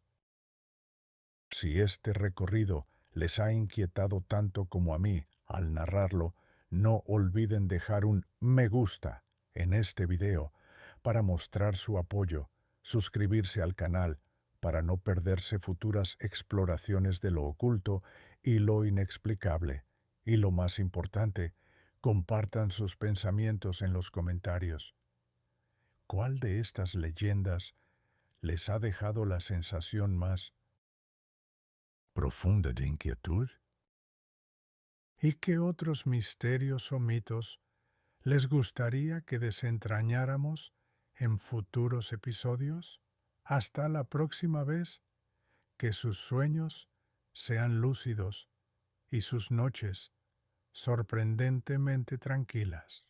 Speaker 1: Si este recorrido les ha inquietado tanto como a mí al narrarlo, no olviden dejar un me gusta en este video para mostrar su apoyo, suscribirse al canal para no perderse futuras exploraciones de lo oculto y lo inexplicable. Y lo más importante, compartan sus pensamientos en los comentarios. ¿Cuál de estas leyendas les ha dejado la sensación más profunda de inquietud? ¿Y qué otros misterios o mitos les gustaría que desentrañáramos en futuros episodios? Hasta la próxima vez, que sus sueños sean lúcidos y sus noches sorprendentemente tranquilas.